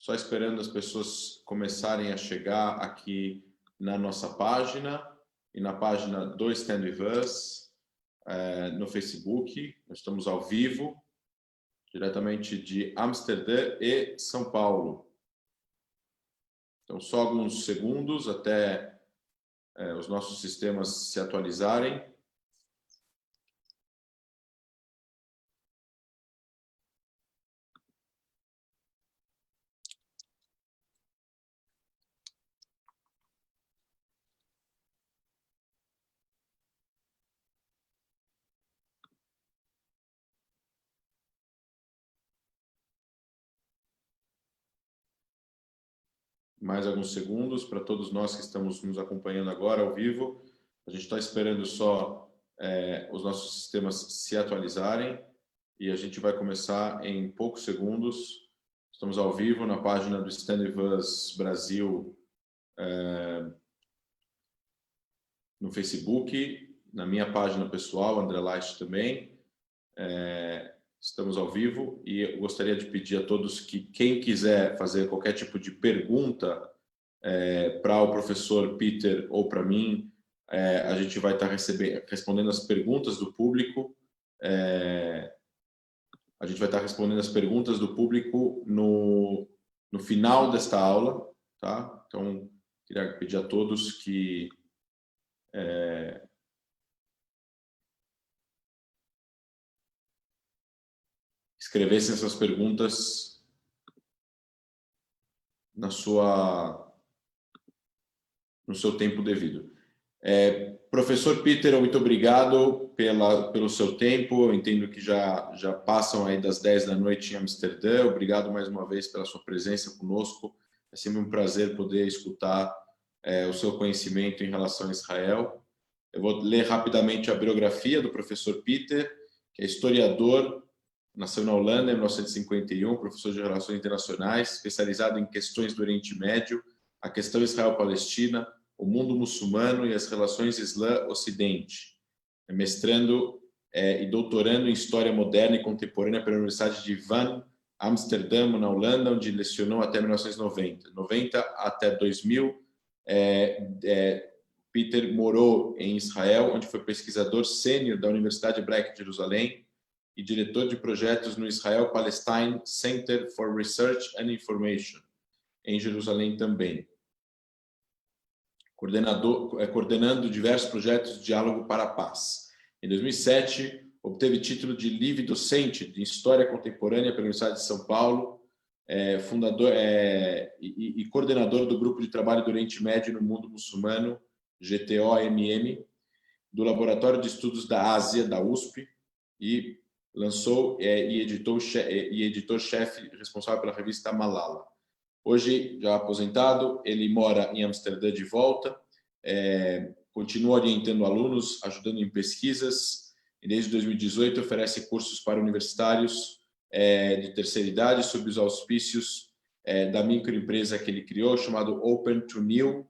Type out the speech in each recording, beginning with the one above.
só esperando as pessoas começarem a chegar aqui na nossa página e na página do Stand With Us, no Facebook. Nós estamos ao vivo, diretamente de Amsterdã e São Paulo. Então, só alguns segundos até os nossos sistemas se atualizarem. Mais alguns segundos para todos nós que estamos nos acompanhando agora ao vivo. A gente está esperando só os nossos sistemas se atualizarem e a gente vai começar em poucos segundos. Estamos ao vivo na página do Stand With Us Brasil no Facebook, na minha página pessoal, André Leicht também. Estamos ao vivo e eu gostaria de pedir a todos que quem quiser fazer qualquer tipo de pergunta para o professor Peter ou para mim, a gente vai estar respondendo as perguntas do público. A gente vai estar respondendo as perguntas do público no final desta aula, tá? Então, queria pedir a todos que escrevessem essas perguntas no seu tempo devido. Professor Peter, muito obrigado pelo seu tempo. Eu entendo que já passam aí das 10 da noite em Amsterdã. Obrigado mais uma vez pela sua presença conosco. É sempre um prazer poder escutar o seu conhecimento em relação a Israel. Eu vou ler rapidamente a biografia do professor Peter, que é historiador, nasceu na Holanda em 1951, professor de Relações Internacionais, especializado em questões do Oriente Médio, a questão Israel-Palestina, o mundo muçulmano e as relações Islã-Ocidente. É mestrando e doutorando em História Moderna e Contemporânea pela Universidade de Van Amsterdam, na Holanda, onde lecionou até 1990. 90 até 2000, Peter morou em Israel, onde foi pesquisador sênior da Universidade Hebraica de Jerusalém e diretor de projetos no Israel Palestine Center for Research and Information, em Jerusalém também. Coordenando diversos projetos de diálogo para a paz. Em 2007, obteve título de livre docente de História Contemporânea pela Universidade de São Paulo, fundador e coordenador do Grupo de Trabalho do Oriente Médio no Mundo Muçulmano, GTO-MM, do Laboratório de Estudos da Ásia, da USP, e lançou e editor-chefe responsável pela revista Malala. Hoje, já aposentado, ele mora em Amsterdã de volta, continua orientando alunos, ajudando em pesquisas, e desde 2018 oferece cursos para universitários de terceira idade sob os auspícios da microempresa que ele criou, chamado Open to New,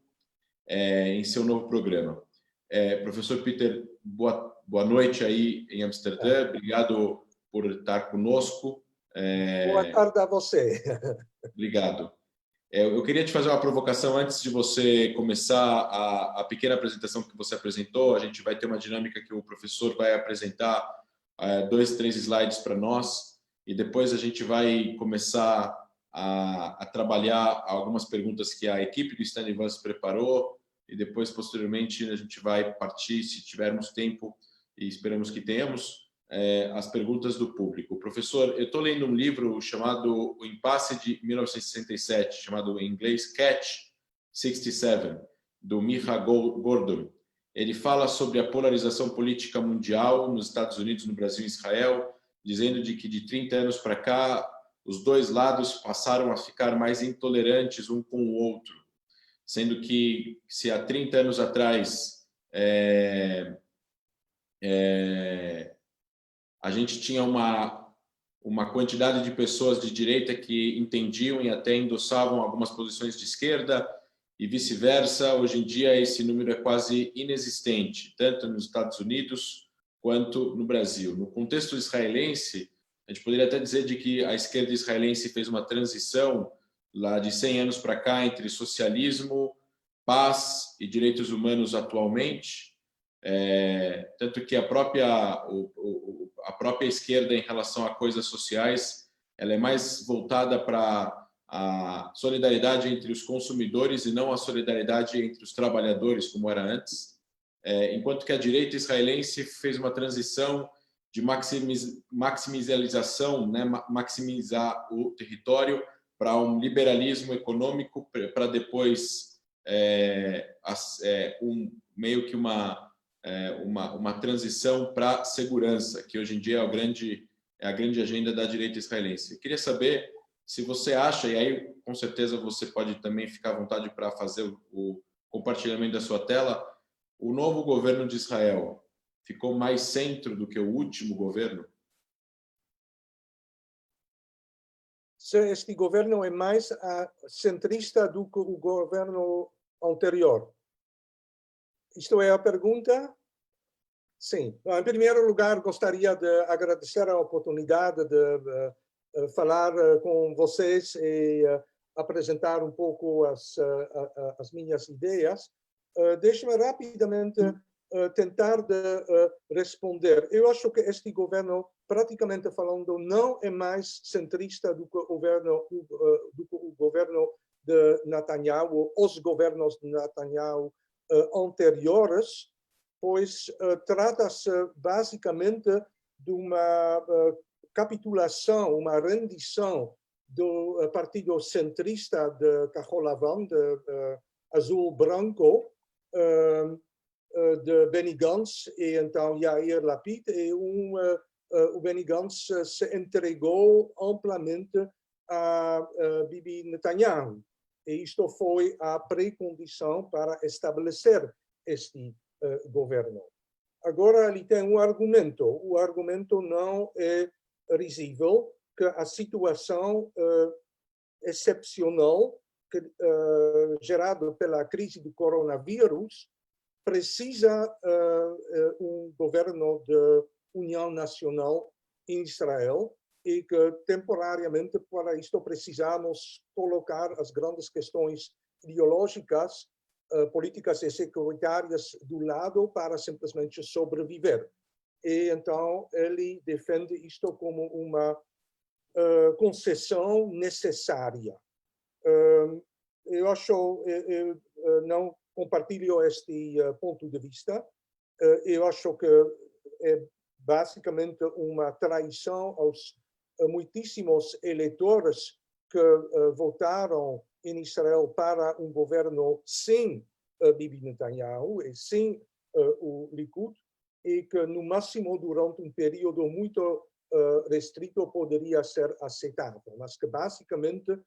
em seu novo programa. Professor Peter, boa noite aí em Amsterdã, obrigado por estar conosco. Boa tarde a você. Obrigado. Eu queria te fazer uma provocação antes de você começar a pequena apresentação que você apresentou. A gente vai ter uma dinâmica que o professor vai apresentar 2, 3 slides para nós e depois a gente vai começar a trabalhar algumas perguntas que a equipe do Stand With Us preparou e depois, posteriormente, a gente vai partir, se tivermos tempo, e esperamos que tenhamos, as perguntas do público. Professor, eu estou lendo um livro chamado O Impasse de 1967, chamado em inglês Catch 67, do Micha Gordon. Ele fala sobre a polarização política mundial nos Estados Unidos, no Brasil e Israel, dizendo de que de 30 anos para cá, os dois lados passaram a ficar mais intolerantes um com o outro, sendo que se há 30 anos atrás a gente tinha uma quantidade de pessoas de direita que entendiam e até endossavam algumas posições de esquerda e vice-versa. Hoje em dia esse número é quase inexistente, tanto nos Estados Unidos quanto no Brasil. No contexto israelense, a gente poderia até dizer de que a esquerda israelense fez uma transição lá de 100 anos para cá, entre socialismo, paz e direitos humanos atualmente. Tanto que a própria esquerda, em relação a coisas sociais, ela é mais voltada para a solidariedade entre os consumidores e não a solidariedade entre os trabalhadores, como era antes. Enquanto que a direita israelense fez uma transição de maximização, né, maximizar o território, para um liberalismo econômico, para depois meio que uma transição para segurança, que hoje em dia é a grande agenda da direita israelense. Eu queria saber se você acha, e aí com certeza você pode também ficar à vontade para fazer o compartilhamento da sua tela, o novo governo de Israel ficou mais centro do que o último governo? Este governo é mais centrista do que o governo anterior. Isto é a pergunta? Sim. Em primeiro lugar, gostaria de agradecer a oportunidade de falar com vocês e apresentar um pouco as minhas ideias. Deixe-me rapidamente tentar responder. Eu acho que este governo, praticamente falando, não é mais centrista do que o governo de Netanyahu, os governos de Netanyahu anteriores, pois trata-se basicamente de uma capitulação, uma rendição do partido centrista de Kahol Lavan, de azul-branco, de Benny Gantz e então Yair Lapid, e o Benny Gantz se entregou amplamente a Bibi Netanyahu. E isto foi a pré-condição para estabelecer este governo. Agora, ele tem um argumento. O argumento não é risível, que a situação excepcional gerada pela crise do coronavírus precisa um governo de união nacional em Israel e que temporariamente para isto precisamos colocar as grandes questões ideológicas, políticas e securitárias do lado para simplesmente sobreviver. E então ele defende isto como uma concessão necessária. Eu acho, eu não compartilho este ponto de vista. Eu acho que é basicamente uma traição aos muitíssimos eleitores que votaram em Israel para um governo sem Bibi Netanyahu e sem o Likud, e que no máximo durante um período muito restrito poderia ser aceitável, mas que basicamente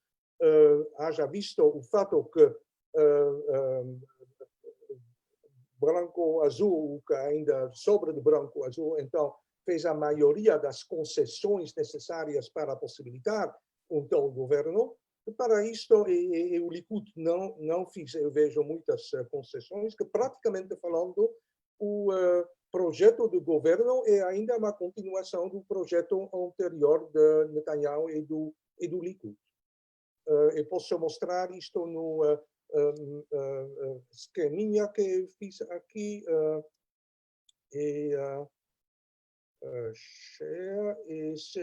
haja visto o fato que branco-azul, que ainda sobra de branco-azul, então fez a maioria das concessões necessárias para possibilitar um tal governo. E para isto, o Likud não fez, eu vejo muitas concessões, que praticamente falando, o projeto do governo é ainda uma continuação do projeto anterior de Netanyahu e do Likud. Eu posso mostrar isto no esqueminha que eu fiz aqui. Share, e se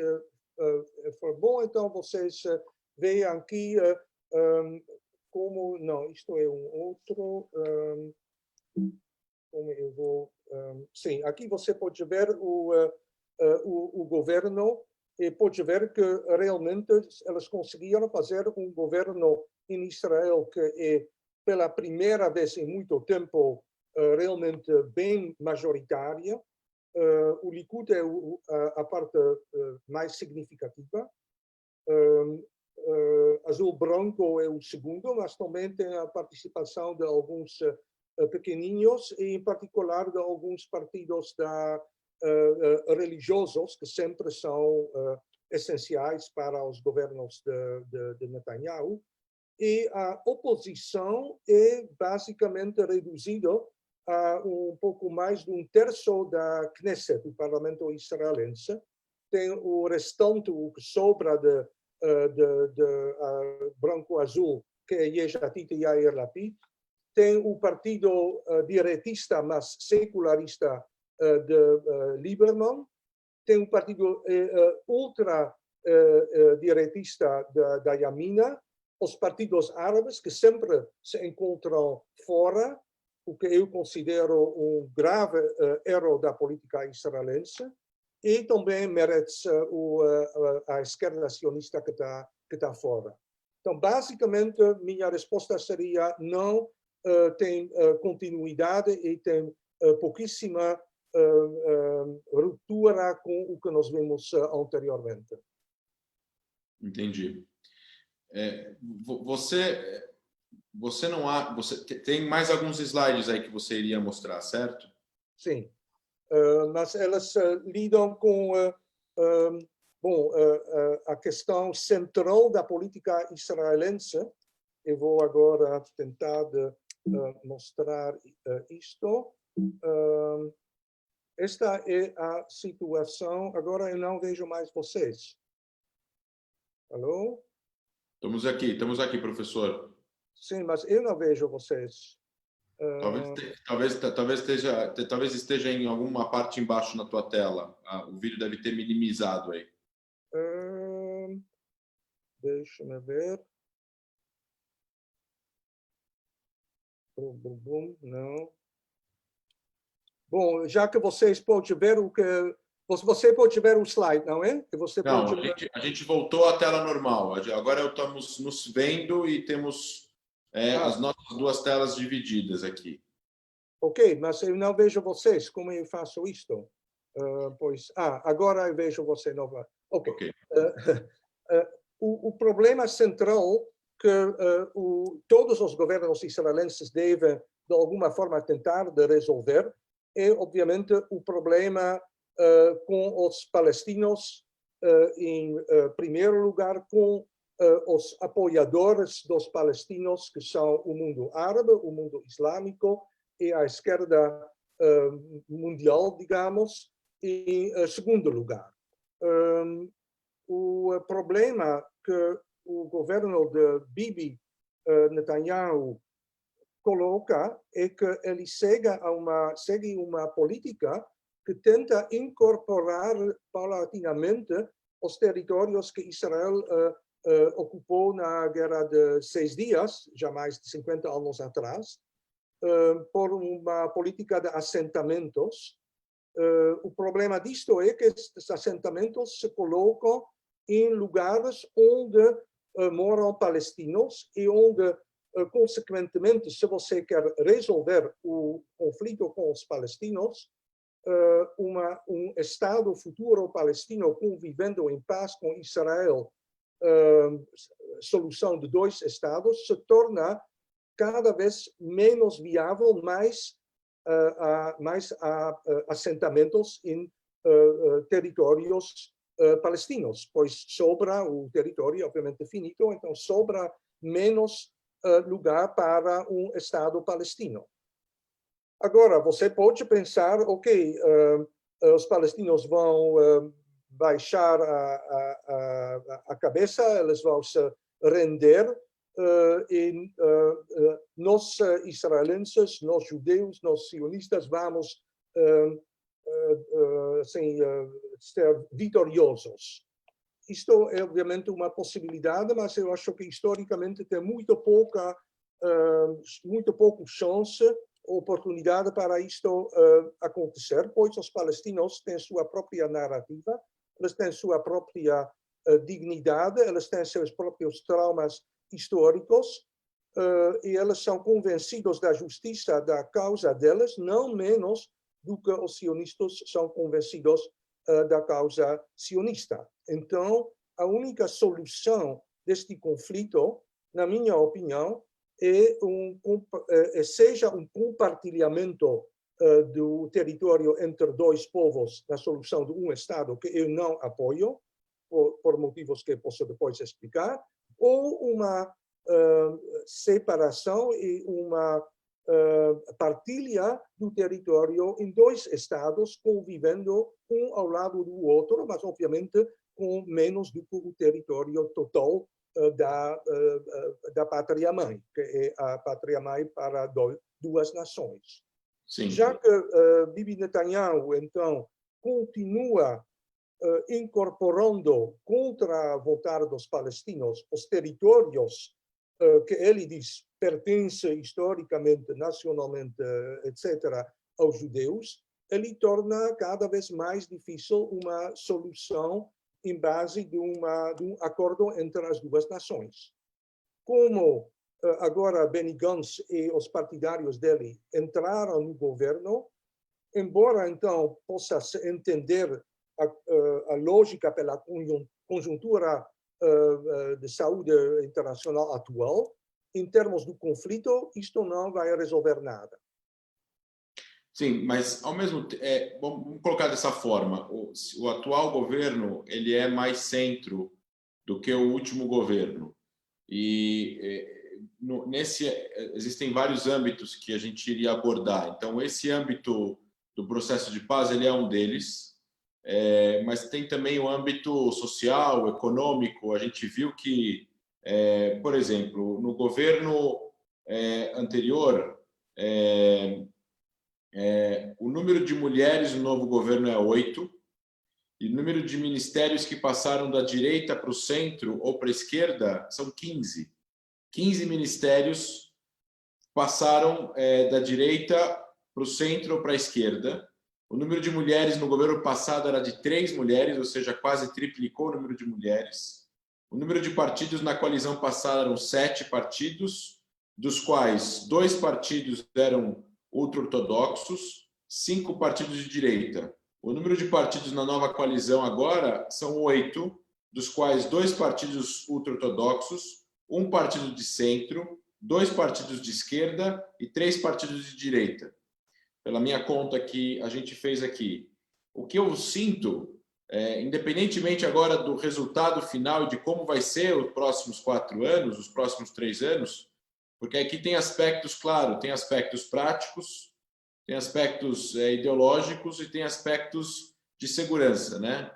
for bom, então vocês veem aqui como... Não, isto é um outro... como eu vou... sim, aqui você pode ver o governo e pode ver que realmente elas conseguiram fazer um governo em Israel que é, pela primeira vez em muito tempo, realmente bem majoritária. O Likud é a parte mais significativa. Azul-branco é o segundo, mas também tem a participação de alguns pequeninos, e em particular de alguns partidos religiosos, que sempre são essenciais para os governos de Netanyahu. E a oposição é basicamente reduzida a um pouco mais de um terço da Knesset, do parlamento israelense. Tem o restante, o que sobra branco-azul, que é Yesh Atid e Yair Lapid. Tem o partido direitista, mas secularista, de Lieberman. Tem um partido ultra-direitista da Yamina. Os partidos árabes, que sempre se encontram fora, o que eu considero grave erro da política israelense. E também Meretz, a esquerda sionista que está fora. Então, basicamente, minha resposta seria não tem continuidade e tem pouquíssima ruptura com o que nós vimos anteriormente. Entendi. Você não há, você tem mais alguns slides aí que você iria mostrar, certo? Sim, mas elas lidam com a questão central da política israelense. Eu vou agora tentar mostrar isto. Esta é a situação. Agora eu não vejo mais vocês. Alô? Estamos aqui, professor. Sim, mas eu não vejo vocês. Talvez esteja em alguma parte embaixo na tua tela. O vídeo deve ter minimizado aí. Deixa-me ver. Não. Bom, já que vocês podem ver o que... Você pode ver o slide, não é? Não, a gente voltou à tela normal. Agora estamos nos vendo e temos as nossas duas telas divididas aqui. Ok, mas eu não vejo vocês. Como eu faço isto? Agora eu vejo você nova. Ok. O problema central que todos os governos israelenses devem, de alguma forma, tentar de resolver é, obviamente, o problema com os palestinos, em primeiro lugar, com os apoiadores dos palestinos, que são o mundo árabe, o mundo islâmico e a esquerda mundial, digamos, em segundo lugar. O problema que o governo de Bibi Netanyahu coloca é que ele segue uma política que tenta incorporar paulatinamente os territórios que Israel ocupou na Guerra de 6 Dias, já mais de 50 anos atrás, por uma política de assentamentos. O problema disto é que estes assentamentos se colocam em lugares onde moram palestinos e onde, consequentemente, se você quer resolver o conflito com os palestinos, um Estado futuro palestino convivendo em paz com Israel, solução de 2 Estados, se torna cada vez menos viável, mais assentamentos em territórios palestinos, pois sobra o território, obviamente, finito, então sobra menos lugar para um Estado palestino. Agora, você pode pensar, ok, os palestinos vão baixar a cabeça, eles vão se render, e nós israelenses, nós judeus, nós sionistas vamos ser vitoriosos. Isto é, obviamente, uma possibilidade, mas eu acho que historicamente tem muito pouca chance, oportunidade para isto acontecer, pois os palestinos têm sua própria narrativa, eles têm sua própria dignidade, eles têm seus próprios traumas históricos, e eles são convencidos da justiça da causa deles, não menos do que os sionistas são convencidos da causa sionista. Então, a única solução deste conflito, na minha opinião, seja um compartilhamento do território entre 2 povos na solução de um Estado, que eu não apoio, por motivos que posso depois explicar, ou uma separação e uma partilha do território em 2 Estados, convivendo um ao lado do outro, mas, obviamente, com menos do que o território total da pátria-mãe, que é a pátria-mãe para duas nações. Sim. Já que Bibi Netanyahu, então, continua incorporando, contra a vontade dos palestinos, os territórios que ele diz pertencem historicamente, nacionalmente, etc., aos judeus, ele torna cada vez mais difícil uma solução em base de um acordo entre as duas nações. Como agora Benny Gantz e os partidários dele entraram no governo, embora então possa-se entender a lógica pela conjuntura de saúde internacional atual, em termos do conflito, isto não vai resolver nada. Sim, mas ao mesmo tempo, vamos colocar dessa forma, o atual governo ele é mais centro do que o último governo. E existem vários âmbitos que a gente iria abordar. Então, esse âmbito do processo de paz ele é um deles, mas tem também o âmbito social, econômico. A gente viu que, por exemplo, no governo anterior, o número de mulheres no novo governo é 8, e o número de ministérios que passaram da direita para o centro ou para a esquerda são 15. 15 ministérios passaram da direita para o centro ou para a esquerda. O número de mulheres no governo passado era de 3 mulheres, ou seja, quase triplicou o número de mulheres. O número de partidos na coalizão passada eram 7 partidos, dos quais 2 partidos eram ultra-ortodoxos, 5 partidos de direita. O número de partidos na nova coalizão agora são 8, dos quais 2 partidos ultra-ortodoxos, 1 partido de centro, 2 partidos de esquerda e 3 partidos de direita. Pela minha conta que a gente fez aqui. O que eu sinto, independentemente agora do resultado final e de como vai ser os próximos 4 anos, os próximos 3 anos, porque aqui tem aspectos, claro, tem aspectos práticos, tem aspectos ideológicos e tem aspectos de segurança, né?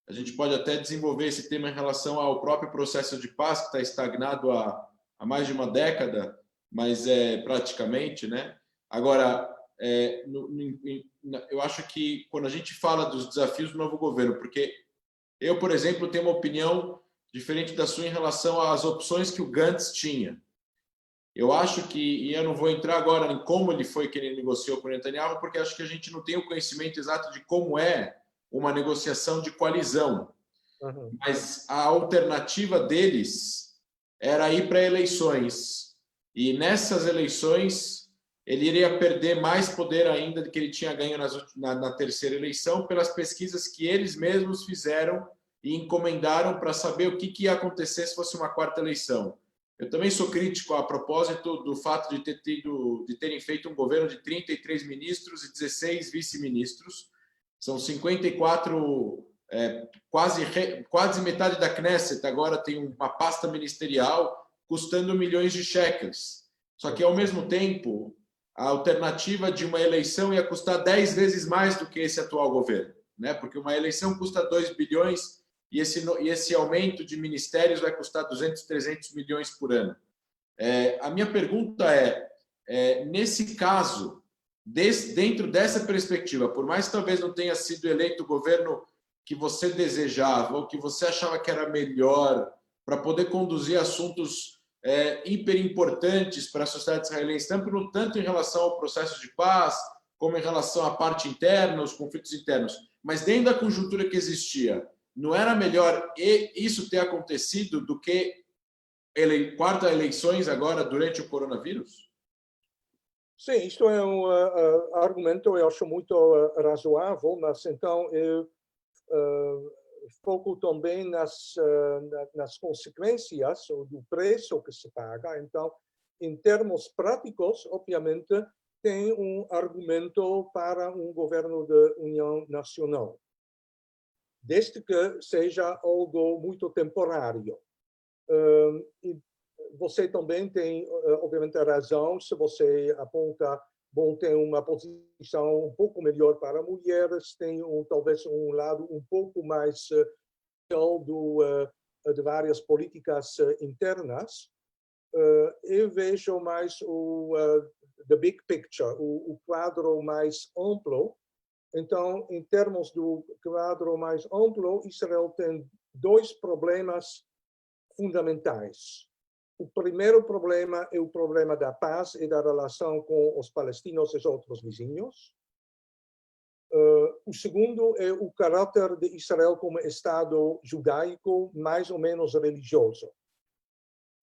A gente pode até desenvolver esse tema em relação ao próprio processo de paz, que está estagnado há mais de uma década, mas praticamente, né? Agora, eu acho que quando a gente fala dos desafios do novo governo, porque eu, por exemplo, tenho uma opinião diferente da sua em relação às opções que o Gantz tinha. Eu acho que, e eu não vou entrar agora em como ele foi que ele negociou com o Netanyahu, porque acho que a gente não tem o conhecimento exato de como é uma negociação de coalizão. Uhum. Mas a alternativa deles era ir para eleições. E nessas eleições, ele iria perder mais poder ainda do que ele tinha ganho na terceira eleição, pelas pesquisas que eles mesmos fizeram e encomendaram para saber o que ia acontecer se fosse uma quarta eleição. Eu também sou crítico a propósito do fato de terem feito um governo de 33 ministros e 16 vice-ministros. São 54, quase metade da Knesset agora tem uma pasta ministerial custando milhões de shekels. Só que, ao mesmo tempo, a alternativa de uma eleição ia custar 10 vezes mais do que esse atual governo, né? Porque uma eleição custa 2 bilhões e esse aumento de ministérios vai custar 200, 300 milhões por ano. A minha pergunta nesse caso, dentro dessa perspectiva, por mais que talvez não tenha sido eleito o governo que você desejava ou que você achava que era melhor para poder conduzir assuntos hiper importantes para a sociedade israelense, tanto em relação ao processo de paz, como em relação à parte interna, os conflitos internos, mas dentro da conjuntura que existia, não era melhor isso ter acontecido do que quarta eleições agora durante o coronavírus? Sim, isto é um argumento, eu acho muito razoável, mas então eu foco também nas consequências ou do preço que se paga. Então, em termos práticos, obviamente, tem um argumento para um governo de união nacional, desde que seja algo muito temporário. Você também tem, obviamente, a razão se você aponta, bom, tem uma posição um pouco melhor para mulheres, tem talvez um lado um pouco mais de várias políticas internas, eu vejo mais the big picture, o quadro mais amplo. Então, em termos do quadro mais amplo, Israel tem dois problemas fundamentais. O primeiro problema é o problema da paz e da relação com os palestinos e os outros vizinhos. O segundo é o caráter de Israel como Estado judaico, mais ou menos religioso.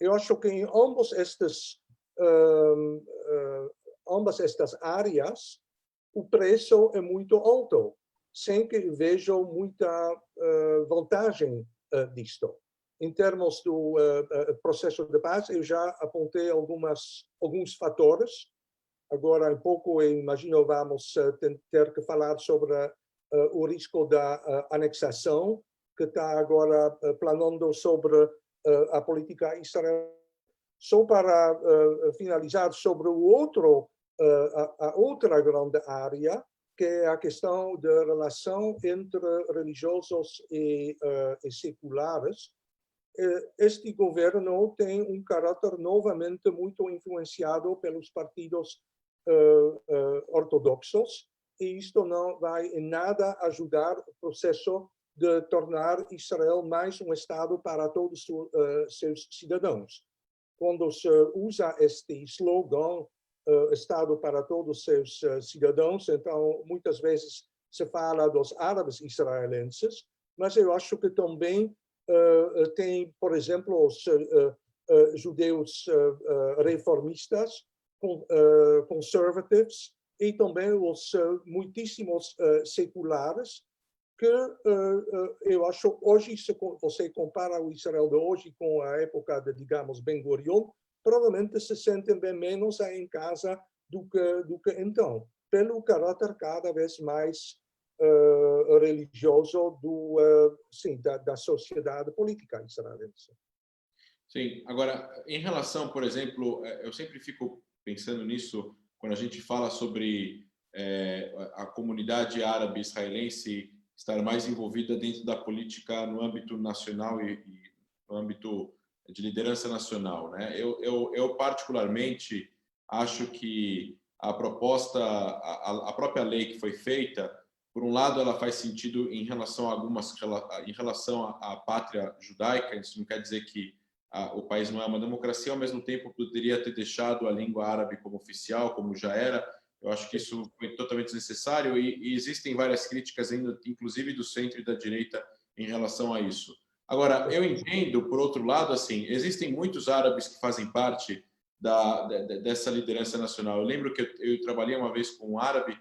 Eu acho que em ambas estas áreas, o preço é muito alto, sem que vejo muita vantagem disto. Em termos do processo de paz, eu já apontei alguns fatores. Agora, em pouco, eu imagino, vamos ter que falar sobre o risco da anexação, que está agora planando sobre a política israelita. Só para finalizar sobre a outra grande área, que é a questão da relação entre religiosos e seculares. Este governo tem um caráter novamente muito influenciado pelos partidos ortodoxos, e isto não vai em nada ajudar o processo de tornar Israel mais um Estado para todos os seus cidadãos. Quando se usa este slogan, Estado para todos os seus cidadãos, então muitas vezes se fala dos árabes israelenses, mas eu acho que também tem, por exemplo, os judeus reformistas, conservatives, e também os muitíssimos seculares, que eu acho hoje, se você compara o Israel de hoje com a época de, digamos, Ben-Gurion, provavelmente se sentem bem menos em casa do que então, pelo caráter cada vez mais religioso da sociedade política israelense. Sim, agora, em relação, por exemplo, eu sempre fico pensando nisso quando a gente fala sobre a comunidade árabe israelense estar mais envolvida dentro da política no âmbito nacional e no âmbito de liderança nacional, né? Eu particularmente acho que a proposta, a própria lei que foi feita, por um lado, ela faz sentido em relação a em relação à pátria judaica. Isso não quer dizer que o país não é uma democracia, ao mesmo tempo poderia ter deixado a língua árabe como oficial, como já era. Eu acho que isso foi totalmente desnecessário e existem várias críticas, inclusive do centro e da direita, em relação a isso. Agora, eu entendo, por outro lado, assim, existem muitos árabes que fazem parte dessa liderança nacional. Eu lembro que eu trabalhei uma vez com um árabe,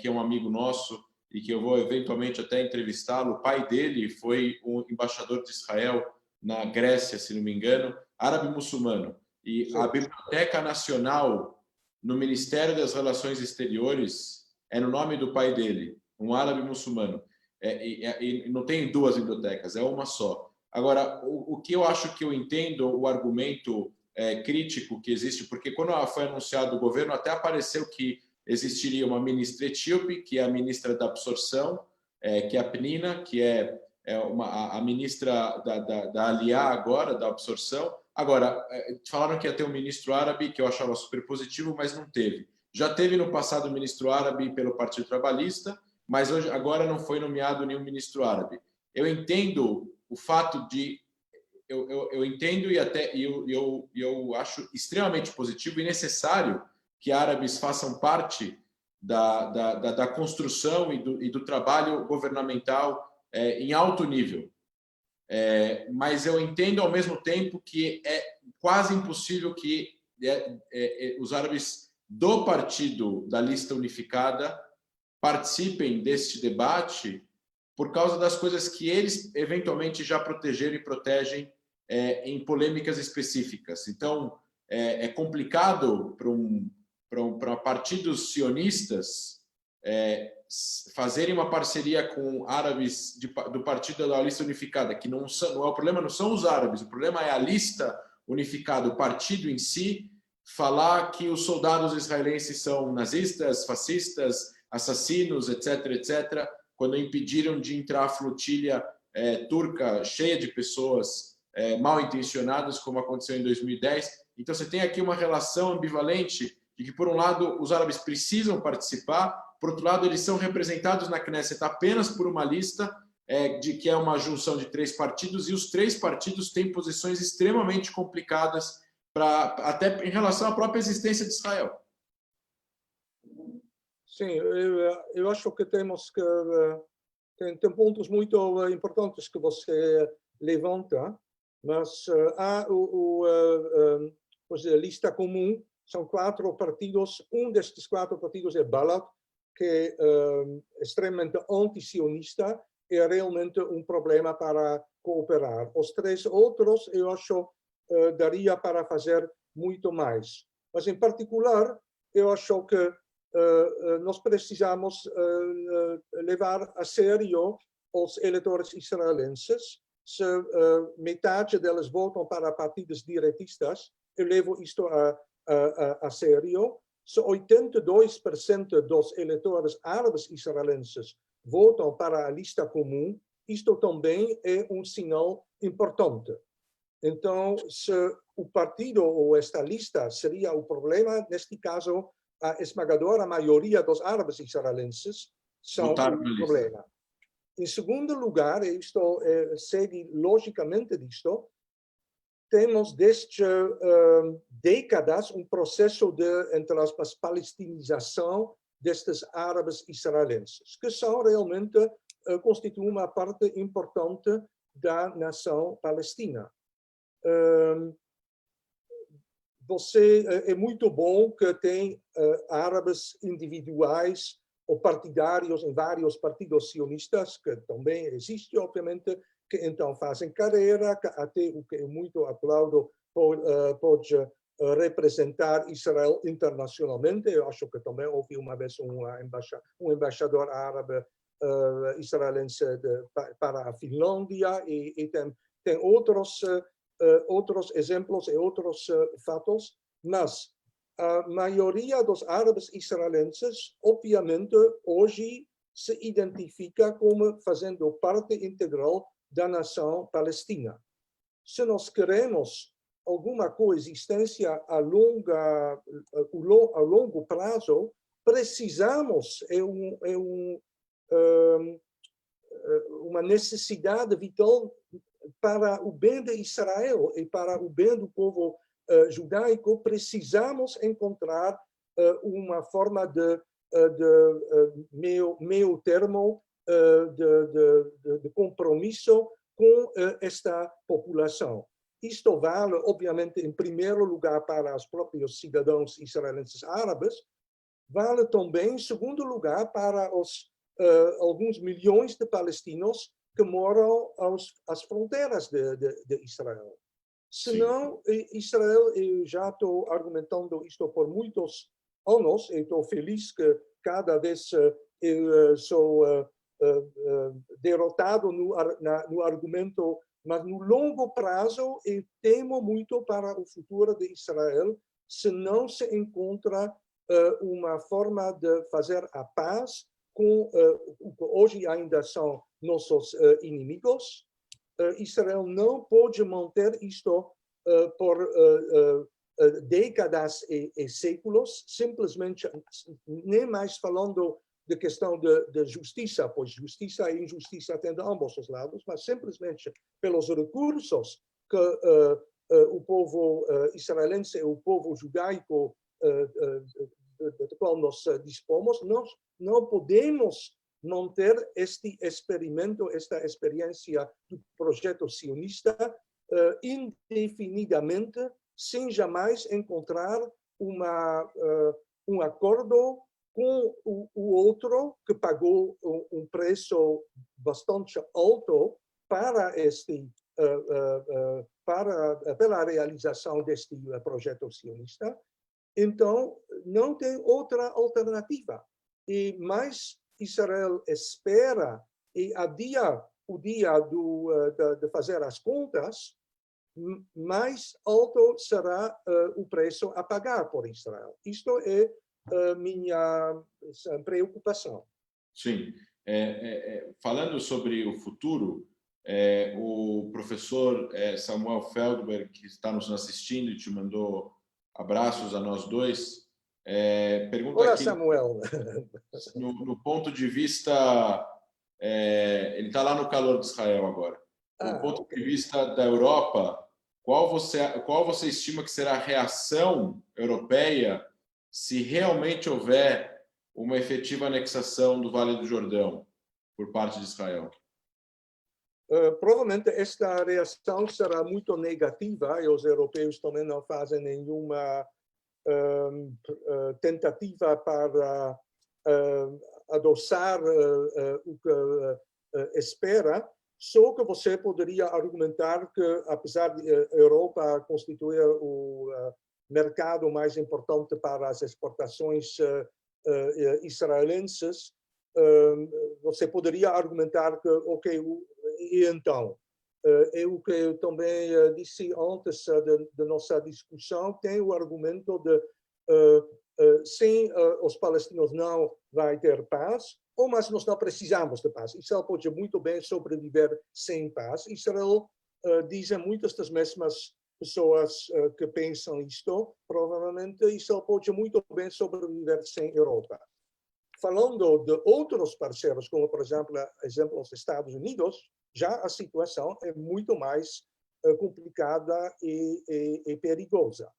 que é um amigo nosso, e que eu vou eventualmente até entrevistá-lo. O pai dele foi o embaixador de Israel na Grécia, se não me engano, árabe muçulmano. E a Biblioteca Nacional no Ministério das Relações Exteriores é no nome do pai dele, um árabe muçulmano. E não tem duas bibliotecas, é uma só. Agora, o que eu acho que eu entendo o argumento crítico que existe, porque quando foi anunciado o governo, até apareceu que existiria uma ministra etíope, que é a ministra da absorção, que é a Pnina, que é a ministra da Aliá agora, da absorção. Agora, falaram que ia ter um ministro árabe, que eu achava super positivo, mas não teve. Já teve no passado um ministro árabe pelo Partido Trabalhista, mas hoje, agora não foi nomeado nenhum ministro árabe. Eu entendo o fato de... Eu entendo e até eu acho extremamente positivo e necessário que árabes façam parte da construção e do trabalho governamental em alto nível. Mas eu entendo ao mesmo tempo que é quase impossível que os árabes do partido da lista unificada participem deste debate por causa das coisas que eles eventualmente já protegeram e protegem em polêmicas específicas. Então, é complicado para partidos sionistas fazerem uma parceria com árabes do partido da lista unificada, que não é o problema, não são os árabes, o problema é a lista unificada, o partido em si, falar que os soldados israelenses são nazistas, fascistas, assassinos, etc., etc., quando impediram de entrar a flotilha turca cheia de pessoas mal intencionadas, como aconteceu em 2010. Então, você tem aqui uma relação ambivalente de que, por um lado, os árabes precisam participar, por outro lado, eles são representados na Knesset apenas por uma lista de que é uma junção de 3 partidos, e os 3 partidos têm posições extremamente complicadas até em relação à própria existência de Israel. Sim, eu acho que temos que tem pontos muito importantes que você levanta, mas há a lista comum, são 4 partidos, destes 4 partidos é Balad, que é extremamente anti-sionista, é realmente problema para cooperar. Os 3 outros, eu acho, daria para fazer muito mais. Mas, em particular, eu acho que nós precisamos levar a sério os eleitores israelenses. Se metade deles votam para partidos direitistas, eu levo isto a sério. Se 82% dos eleitores árabes israelenses votam para a lista comum, isto também é sinal importante. Então, se o partido ou esta lista seria o problema, neste caso, a esmagadora maioria dos árabes israelenses são o problema. Em segundo lugar, isto segue logicamente disto, temos desde décadas processo de, entre aspas, palestinização destes árabes israelenses, que são realmente, constituem uma parte importante da nação palestina. É muito bom que tem árabes individuais ou partidários em vários partidos sionistas, que também existe, obviamente, que então fazem carreira, que até o que eu muito aplaudo pode representar Israel internacionalmente. Eu acho que também houve uma vez um embaixador árabe israelense para a Finlândia, e tem outros exemplos e outros fatos, mas a maioria dos árabes israelenses, obviamente, hoje se identifica como fazendo parte integral da nação palestina. Se nós queremos alguma coexistência a longo prazo, precisamos, uma necessidade vital para o bem de Israel e para o bem do povo judaico, precisamos encontrar uma forma de meio termo de compromisso com esta população. Isto vale, obviamente, em primeiro lugar para os próprios cidadãos israelenses árabes, vale também, em segundo lugar, para alguns milhões de palestinos que moram às fronteiras de Israel. Senão, Israel, eu já estou argumentando isto por muitos anos, eu estou feliz que cada vez eu sou derrotado no argumento, mas no longo prazo eu temo muito para o futuro de Israel se não se encontra uma forma de fazer a paz com o que hoje ainda são nossos inimigos. Israel não pode manter isto por décadas e séculos, simplesmente nem mais falando de questão de justiça, pois justiça e injustiça tem de ambos os lados, mas simplesmente pelos recursos que o povo israelense e o povo judaico do qual nós dispomos, nós não podemos manter este experimento, esta experiência do projeto sionista indefinidamente, sem jamais encontrar um acordo com o outro que pagou preço bastante alto para pela realização deste projeto sionista. Então, não tem outra alternativa. E mais Israel espera e adia o dia de fazer as contas, mais alto será o preço a pagar por Israel. Isto é minha preocupação. Sim. Falando sobre o futuro, O professor Samuel Feldberg, que está nos assistindo e te mandou abraços a nós dois, pergunta Olá, aqui Samuel. no ponto de vista, ele está lá no calor de Israel agora. Do ponto de vista da Europa, qual você estima que será a reação europeia se realmente houver uma efetiva anexação do Vale do Jordão por parte de Israel? Provavelmente esta reação será muito negativa e os europeus também não fazem nenhuma tentativa para adoçar o que espera. Só que você poderia argumentar que, apesar de a Europa constituir o mercado mais importante para as exportações israelenses, você poderia argumentar que, ok, e então? É o que eu também disse antes da nossa discussão, tem o argumento de sem os palestinos não vai ter paz, mas nós não precisamos de paz. Israel pode muito bem sobreviver sem paz. Israel, dizem muitas das mesmas pessoas que pensam isto, provavelmente Israel pode muito bem sobreviver sem Europa. Falando de outros parceiros, como por exemplo os Estados Unidos, já a situação é muito mais complicada e perigosa.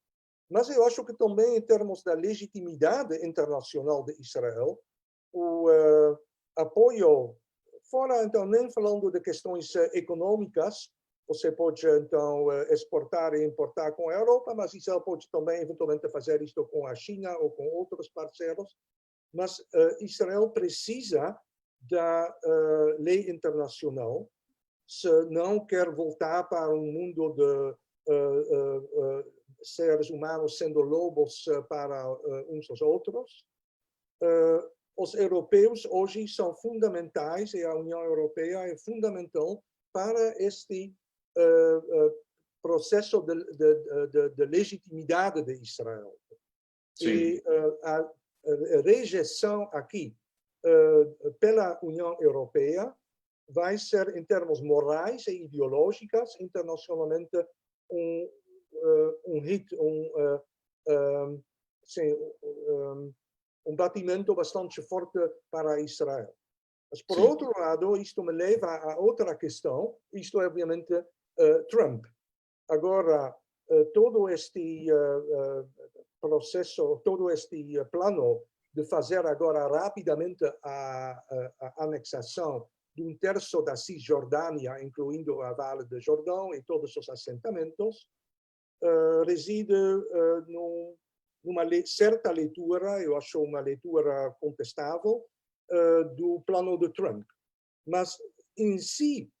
Mas eu acho que também, em termos da legitimidade internacional de Israel, o apoio, fora, então, nem falando de questões econômicas, você pode, então, exportar e importar com a Europa, mas Israel pode também, eventualmente, fazer isto com a China ou com outros parceiros. Mas Israel precisa da lei internacional, se não quer voltar para um mundo de seres humanos sendo lobos para uns aos outros. Os europeus hoje são fundamentais, e a União Europeia é fundamental para este processo de legitimidade de Israel. Sim. E a rejeição aqui pela União Europeia vai ser, em termos morais e ideológicos, internacionalmente um batimento bastante forte para Israel. Mas, por outro lado, isto me leva a outra questão, isto é, obviamente, Trump. Agora, todo este processo, todo este plano de fazer agora rapidamente a anexação de um terço da Cisjordânia, incluindo a Vale do Jordão e todos os assentamentos, reside numa certa leitura, eu acho uma leitura contestável, do plano de Trump. Mas, em si,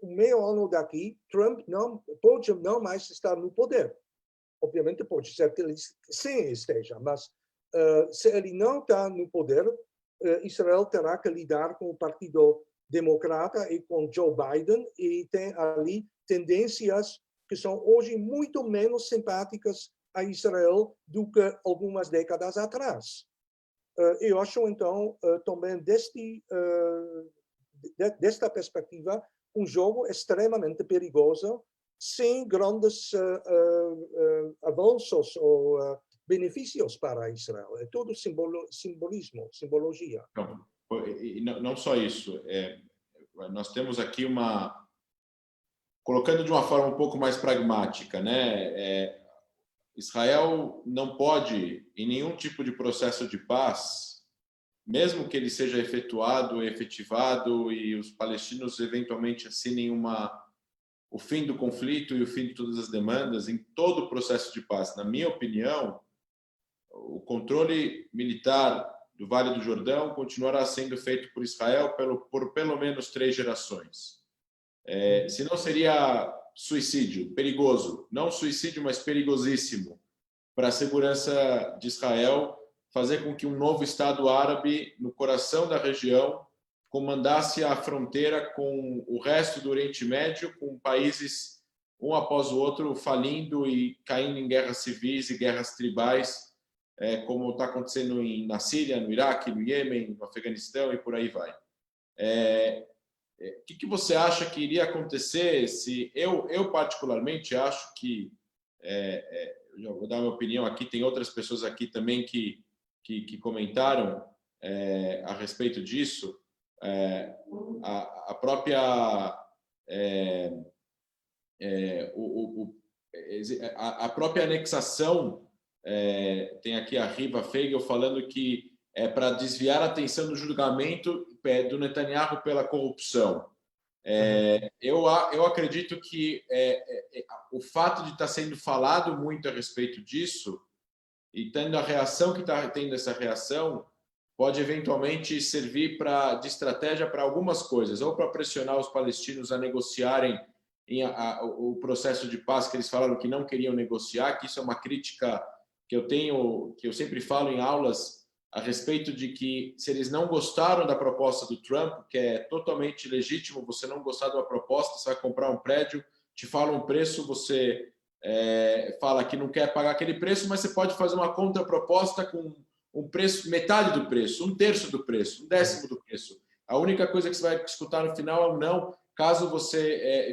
meio ano daqui, Trump pode não mais estar no poder. Obviamente pode ser que ele sim esteja, mas se ele não está no poder, Israel terá que lidar com o Partido Democrata e com Joe Biden, e tem ali tendências que são hoje muito menos simpáticas a Israel do que algumas décadas atrás. Eu acho, então, também desta perspectiva, um jogo extremamente perigoso, sem grandes avanços ou benefícios para Israel. É tudo simbolismo, simbologia. Não só isso. Nós temos aqui colocando de uma forma um pouco mais pragmática, né? Israel não pode, em nenhum tipo de processo de paz, mesmo que ele seja efetuado, efetivado e os palestinos eventualmente assinem o fim do conflito e o fim de todas as demandas, em todo o processo de paz, na minha opinião, o controle militar do Vale do Jordão continuará sendo feito por Israel por pelo menos 3 gerações. Senão seria suicídio, perigoso. Não suicídio, mas perigosíssimo para a segurança de Israel, fazer com que um novo Estado árabe, no coração da região, comandasse a fronteira com o resto do Oriente Médio, com países um após o outro falindo e caindo em guerras civis e guerras tribais, como está acontecendo na Síria, no Iraque, no Iêmen, no Afeganistão e por aí vai. o que você acha que iria acontecer se eu particularmente acho que eu vou dar minha opinião aqui, tem outras pessoas aqui também que comentaram a respeito disso, a própria a própria anexação, tem aqui a Riva Feigl falando que é para desviar a atenção do julgamento do Netanyahu pela corrupção. Eu acredito que o fato de estar sendo falado muito a respeito disso e tendo a reação que está tendo essa reação, pode eventualmente servir de estratégia para algumas coisas, ou para pressionar os palestinos a negociarem o processo de paz que eles falaram que não queriam negociar, que isso é uma crítica que eu sempre falo em aulas a respeito de que se eles não gostaram da proposta do Trump, que é totalmente legítimo você não gostar de uma proposta, você vai comprar um prédio, te fala um preço, você fala que não quer pagar aquele preço, mas você pode fazer uma contraproposta com um preço, metade do preço, um terço do preço, um décimo do preço. A única coisa que você vai escutar no final é um não, caso você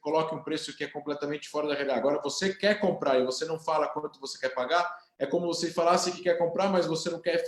coloque um preço que é completamente fora da realidade. Agora, você quer comprar e você não fala quanto você quer pagar, é como você falasse que quer comprar, mas você não quer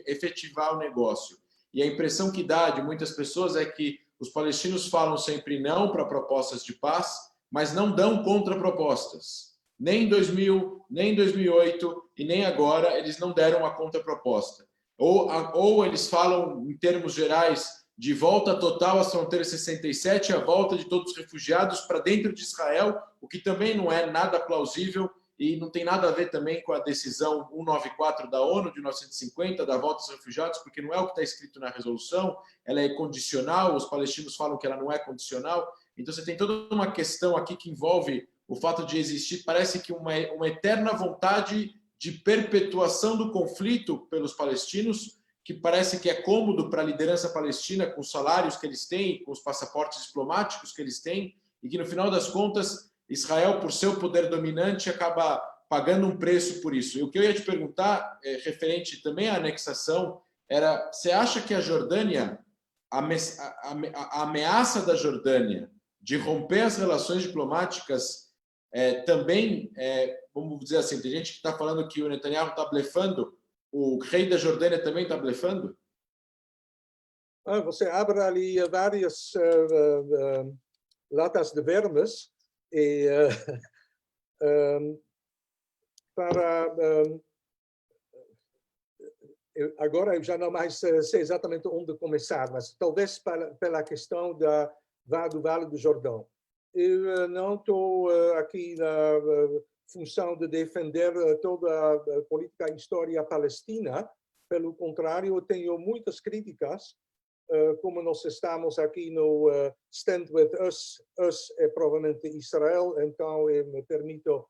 efetivar o negócio. E a impressão que dá de muitas pessoas é que os palestinos falam sempre não para propostas de paz, mas não dão contrapropostas. Nem em 2000, nem em 2008 e nem agora eles não deram uma contraproposta. Ou eles falam, em termos gerais, de volta total às fronteiras 67, a volta de todos os refugiados para dentro de Israel, o que também não é nada plausível e não tem nada a ver também com a decisão 194 da ONU de 1950, da volta dos refugiados, porque não é o que está escrito na resolução, ela é condicional, os palestinos falam que ela não é condicional. Então você tem toda uma questão aqui que envolve o fato de existir, parece que uma eterna vontade de perpetuação do conflito pelos palestinos, que parece que é cômodo para a liderança palestina, com os salários que eles têm, com os passaportes diplomáticos que eles têm, e que no final das contas Israel, por seu poder dominante, acaba pagando um preço por isso. E o que eu ia te perguntar, referente também à anexação, era: você acha que a Jordânia, a ameaça da Jordânia de romper as relações diplomáticas também, vamos dizer assim, tem gente que está falando que o Netanyahu está blefando, o rei da Jordânia também está blefando? Você abre ali várias latas de vermes e agora eu já não mais sei exatamente onde começar, mas talvez pela questão do Vale do Jordão. Eu não estou aqui na função de defender toda a política e história palestina, pelo contrário, eu tenho muitas críticas, como nós estamos aqui no Stand With Us é provavelmente Israel, então eu me permito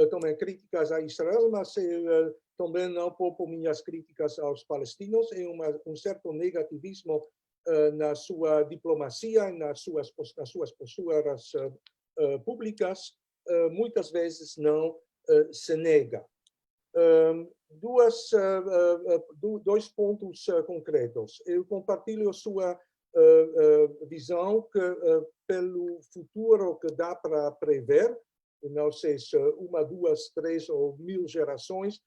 também críticas a Israel, mas também não poupo minhas críticas aos palestinos, e um certo negativismo na sua diplomacia, nas suas posturas públicas, muitas vezes não se nega. Dois pontos concretos. Eu compartilho a sua visão que, pelo futuro que dá para prever, não sei se 1, 2, 3 ou 1000 gerações,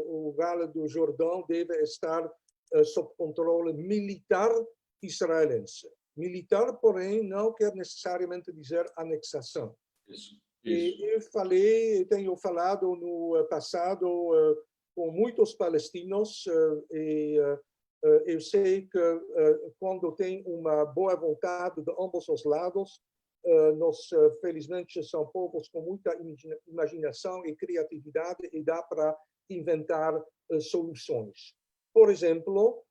o Vale do Jordão deve estar sob controle militar israelense. Militar, porém, não quer necessariamente dizer anexação. Isso. E tenho falado no passado com muitos palestinos e eu sei que quando tem uma boa vontade de ambos os lados, nós, felizmente, são povos com muita imaginação e criatividade e dá para inventar soluções. Por exemplo,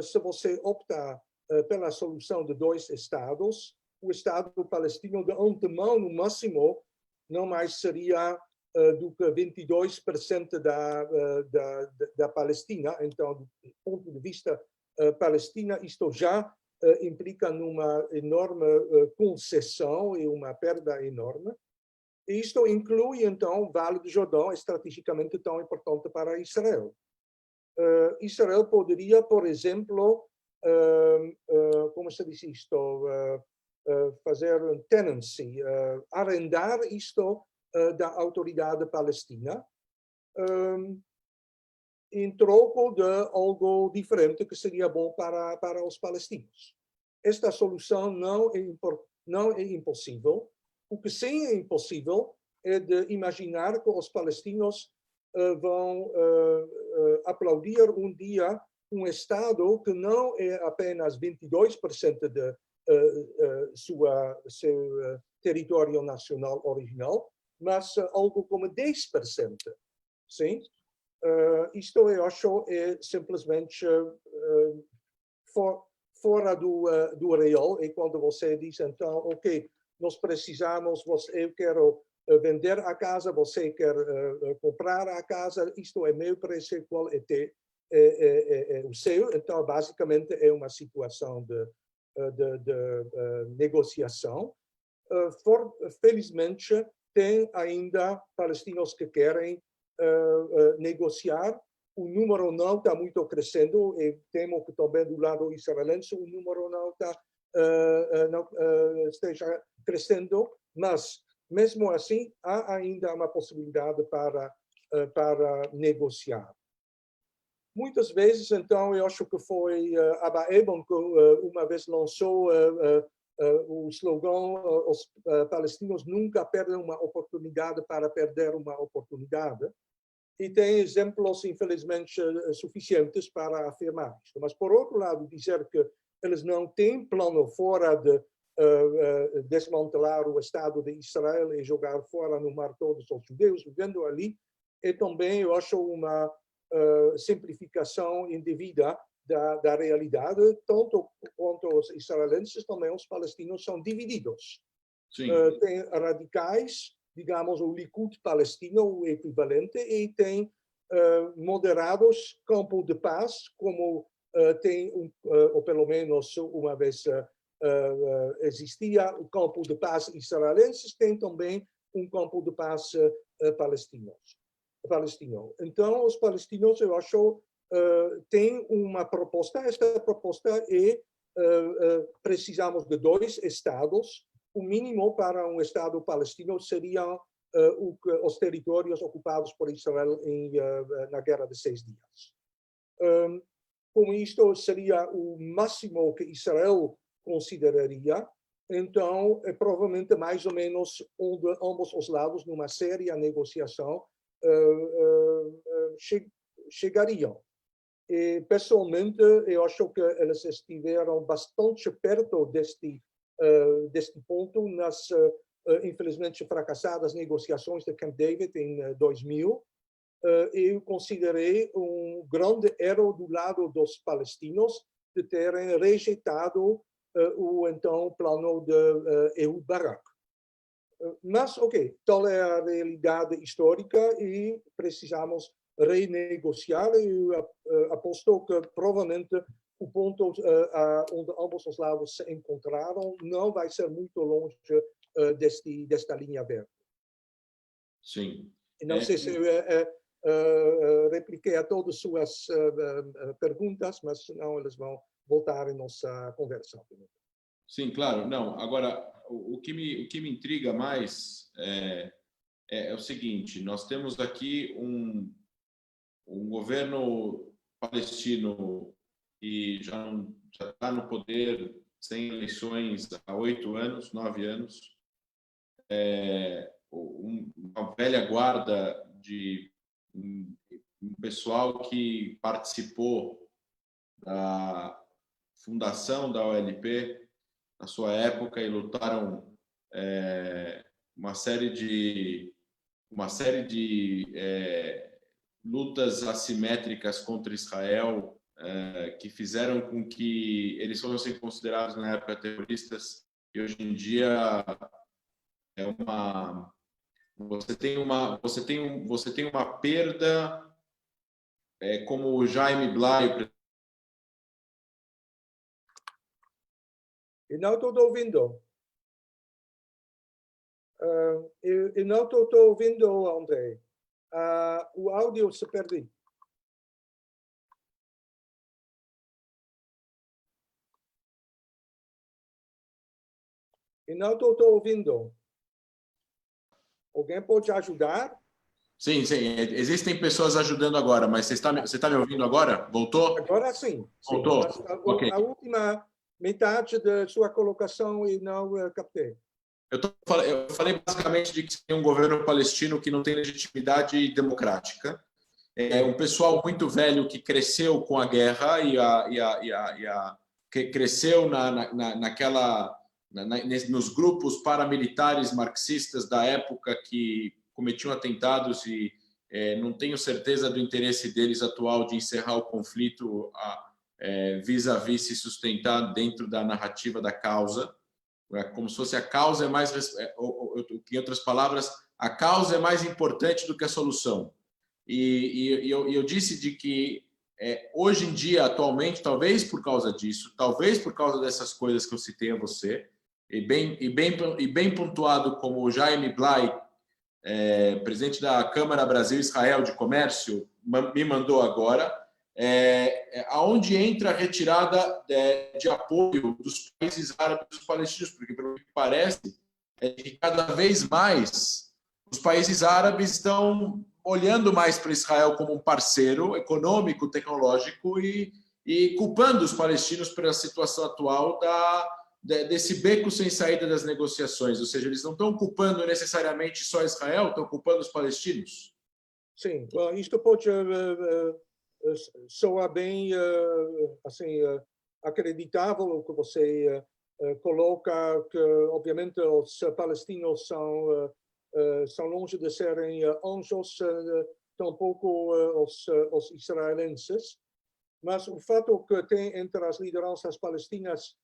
se você optar pela solução de 2 estados, o Estado palestino, de antemão, no máximo, não mais seria do que 22% da Palestina. Então, do ponto de vista palestina, isto já implica numa enorme concessão e uma perda enorme. E isto inclui, então, o Vale do Jordão, estrategicamente tão importante para Israel. Israel poderia, por exemplo, como se diz isto, fazer um tenancy, arrendar isto da autoridade palestina, em troco de algo diferente que seria bom para os palestinos. Esta solução não é impossível. O que sim é impossível é de imaginar que os palestinos vão aplaudir um dia um Estado que não é apenas 22% de seu território nacional original, mas algo como 10%. Sim? Isto eu acho é simplesmente fora do real. E quando você diz, então, ok, nós precisamos, eu quero vender a casa, você quer comprar a casa, isto é meu preço, qual é o seu. Então, basicamente, é uma situação de negociação. Felizmente, tem ainda palestinos que querem negociar. O número não está muito crescendo, e temo que também do lado israelense o número não esteja crescendo, mas mesmo assim há ainda uma possibilidade para negociar. Muitas vezes, então, eu acho que foi Abba Eban que uma vez lançou o slogan: os palestinos nunca perdem uma oportunidade para perder uma oportunidade. E tem exemplos, infelizmente, suficientes para afirmar isto. Mas, por outro lado, dizer que eles não têm plano fora de desmantelar o Estado de Israel e jogar fora no mar todos os judeus vivendo ali, é também, eu acho, uma simplificação indevida da realidade. Tanto quanto os israelenses, também os palestinos são divididos. Tem radicais, digamos, o Likud palestino, o equivalente, e tem moderados, campo de paz, como tem, ou pelo menos uma vez existia o campo de paz israelense, tem também um campo de paz palestino. Então, os palestinos, eu acho, têm uma proposta. Esta proposta é precisamos de 2 estados. O mínimo para um Estado palestino seriam os territórios ocupados por Israel na Guerra de 6 Dias. Com isto, seria o máximo que Israel consideraria. Então, provavelmente, mais ou menos, onde ambos os lados, numa séria negociação, chegariam. E, pessoalmente, eu acho que eles estiveram bastante perto deste ponto nas, infelizmente, fracassadas negociações de Camp David em 2000. Eu considerei um grande erro do lado dos palestinos de terem rejeitado o então plano de Ehud Barak. Mas, ok, tal é a realidade histórica e precisamos renegociar. Eu aposto que provavelmente o ponto onde ambos os lados se encontraram não vai ser muito longe desta linha verde. Sim. Não sei se eu repliquei a todas as suas perguntas, mas senão eles vão voltar em nossa conversa. Sim, claro. Não, agora, o que me intriga mais é o seguinte: nós temos aqui um governo palestino que já está no poder sem eleições há 8 anos, 9 anos. Uma velha guarda de um pessoal que participou da fundação da OLP na sua época e lutaram uma série de lutas assimétricas contra Israel que fizeram com que eles fossem considerados na época terroristas, e hoje em dia você tem uma perda, como o Jaime Blay. Eu não estou ouvindo. Eu não estou ouvindo, André. O áudio se perdeu. E não estou ouvindo. Alguém pode ajudar? Sim, sim. Existem pessoas ajudando agora, mas você tá me ouvindo agora? Voltou? Agora sim. Voltou? Mas Ok. a última metade da sua colocação eu não captei. Eu falei basicamente de que tem um governo palestino que não tem legitimidade democrática. É um pessoal muito velho que cresceu com a guerra que cresceu nos grupos paramilitares marxistas da época que cometiam atentados e não tenho certeza do interesse deles atual de encerrar o conflito vis-à-vis se sustentar dentro da narrativa da causa. É como se fosse a causa é mais, em outras palavras, a causa é mais importante do que a solução. Eu disse de que hoje em dia, atualmente, talvez por causa disso, talvez por causa dessas coisas que eu citei a você, e bem pontuado como o Jaime Blay, presidente da Câmara Brasil-Israel de Comércio, me mandou agora, aonde entra a retirada de apoio dos países árabes e dos palestinos, porque, pelo que parece, que cada vez mais os países árabes estão olhando mais para Israel como um parceiro econômico, tecnológico e culpando os palestinos pela situação atual desse beco sem saída das negociações. Ou seja, eles não estão culpando necessariamente só Israel, estão culpando os palestinos. Sim, isto pode soar bem assim, acreditável o que você coloca, que obviamente os palestinos são longe de serem anjos, tampouco os israelenses, mas o fato que tem entre as lideranças palestinas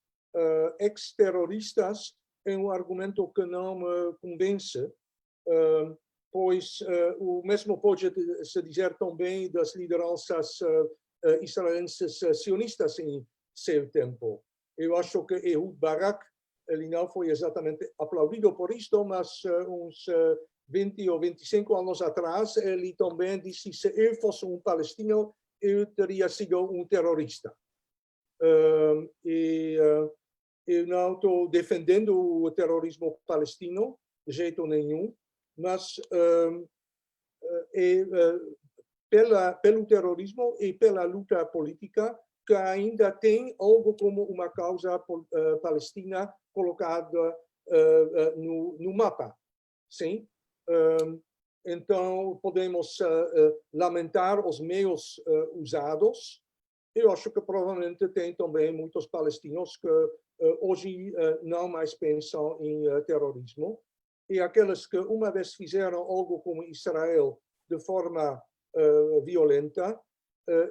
ex-terroristas é um argumento que não me convence, pois o mesmo pode se dizer também das lideranças israelenses sionistas em seu tempo. Eu acho que Ehud Barak, ele não foi exatamente aplaudido por isto, mas uns 20 ou 25 anos atrás, ele também disse que se eu fosse um palestino, eu teria sido um terrorista. Eu não estou defendendo o terrorismo palestino, de jeito nenhum, mas pelo terrorismo e pela luta política, que ainda tem algo como uma causa palestina colocada no mapa. Sim? Então, podemos lamentar os meios usados. Eu acho que provavelmente tem também muitos palestinos que hoje não mais pensam em terrorismo. E aqueles que uma vez fizeram algo como Israel de forma violenta,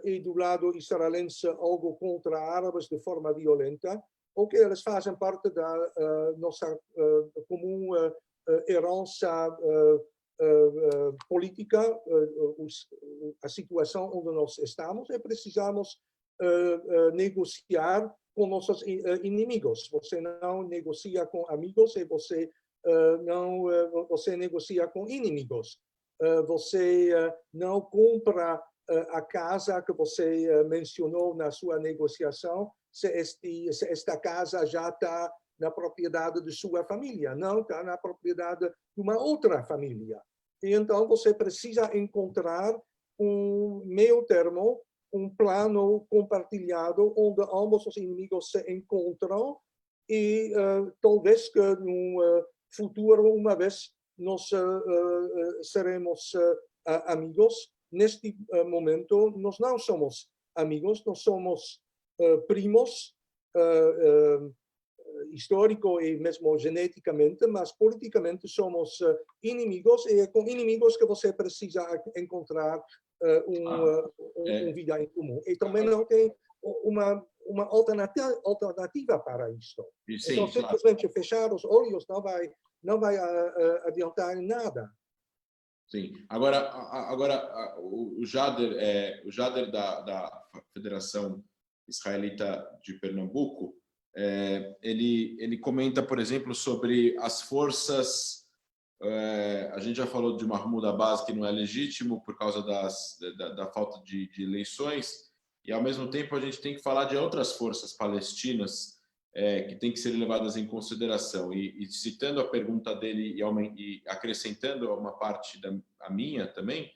e do lado israelense algo contra árabes de forma violenta, ou que eles fazem parte da nossa comum herança política, a situação onde nós estamos, e precisamos negociar com nossos inimigos. Você não negocia com amigos e você negocia com inimigos. Você não compra a casa que você mencionou na sua negociação se esta casa já está na propriedade de sua família, não está na propriedade de uma outra família. E então você precisa encontrar um meio termo, um plano compartilhado onde ambos os inimigos se encontram e talvez que num futuro, uma vez, nós seremos amigos. Neste momento, nós não somos amigos, nós somos primos, histórico e mesmo geneticamente, mas politicamente somos inimigos, e é com inimigos que você precisa encontrar uma vida em comum. E também não tem uma alternativa para isto. Sim, então, simplesmente fechar os olhos não vai adiantar em nada. Sim. Agora o Jader da Federação Israelita de Pernambuco, ele comenta, por exemplo, sobre as forças. A gente já falou de Mahmoud Abbas, que não é legítimo por causa da falta de eleições, e ao mesmo tempo a gente tem que falar de outras forças palestinas que têm que ser levadas em consideração. E citando a pergunta dele e acrescentando uma parte a minha também,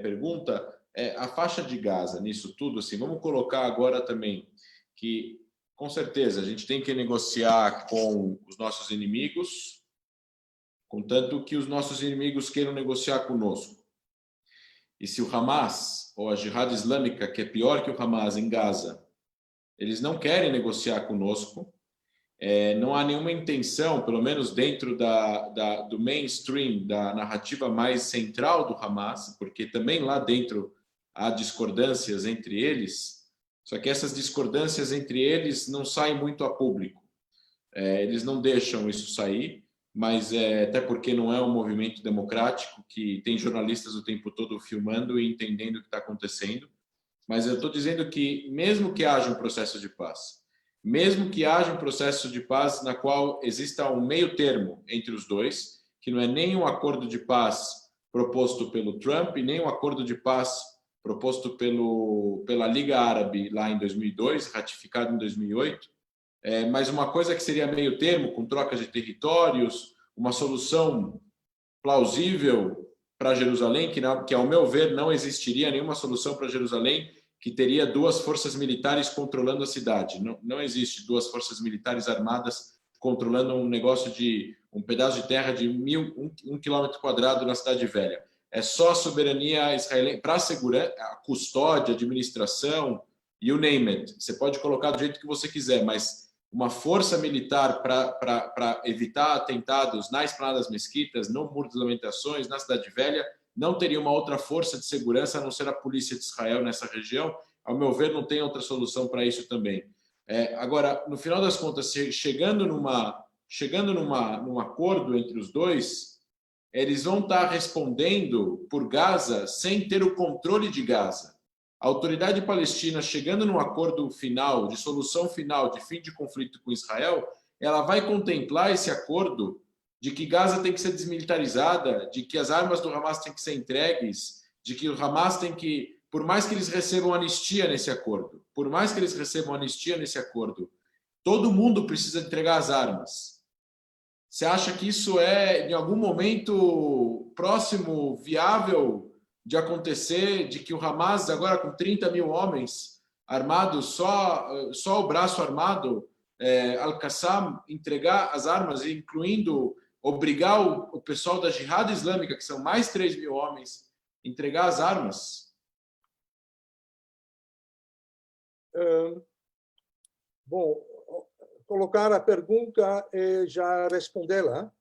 pergunta, a faixa de Gaza nisso tudo, assim, vamos colocar agora também que, com certeza, a gente tem que negociar com os nossos inimigos, contanto que os nossos inimigos queiram negociar conosco. E se o Hamas, ou a Jihad Islâmica, que é pior que o Hamas em Gaza, eles não querem negociar conosco, não há nenhuma intenção, pelo menos dentro do mainstream, da narrativa mais central do Hamas, porque também lá dentro há discordâncias entre eles, só que essas discordâncias entre eles não saem muito a público. Eles não deixam isso sair, mas até porque não é um movimento democrático que tem jornalistas o tempo todo filmando e entendendo o que está acontecendo. Mas eu estou dizendo que, mesmo que haja um processo de paz, mesmo que haja um processo de paz na qual exista um meio termo entre os dois, que não é nem um acordo de paz proposto pelo Trump, nem um acordo de paz proposto pela Liga Árabe lá em 2002, ratificado em 2008, mas uma coisa que seria meio termo, com troca de territórios, uma solução plausível para Jerusalém, que ao meu ver não existiria nenhuma solução para Jerusalém que teria duas forças militares controlando a cidade. Não existe duas forças militares armadas controlando um negócio de um pedaço de terra de 1 quilômetro quadrado na cidade velha. É só soberania israelense para assegurar a custódia, a administração, you name it. Você pode colocar do jeito que você quiser, mas uma força militar para evitar atentados na Esplanada das Mesquitas, no Muro das Lamentações, na Cidade Velha, não teria uma outra força de segurança a não ser a polícia de Israel nessa região. Ao meu ver, não tem outra solução para isso também. Agora, no final das contas, chegando num acordo entre os dois, eles vão estar respondendo por Gaza sem ter o controle de Gaza. A autoridade palestina, chegando num acordo final, de solução final, de fim de conflito com Israel, ela vai contemplar esse acordo de que Gaza tem que ser desmilitarizada, de que as armas do Hamas têm que ser entregues, de que o Hamas tem que, por mais que eles recebam anistia nesse acordo, todo mundo precisa entregar as armas. Você acha que isso em algum momento próximo, viável de acontecer, de que o Hamas, agora com 30 mil homens armados, só o braço armado, Al-Qassam, entregar as armas, incluindo obrigar o pessoal da Jihad Islâmica, que são mais 3 mil homens, entregar as armas? Bom, colocar a pergunta e já respondê-la.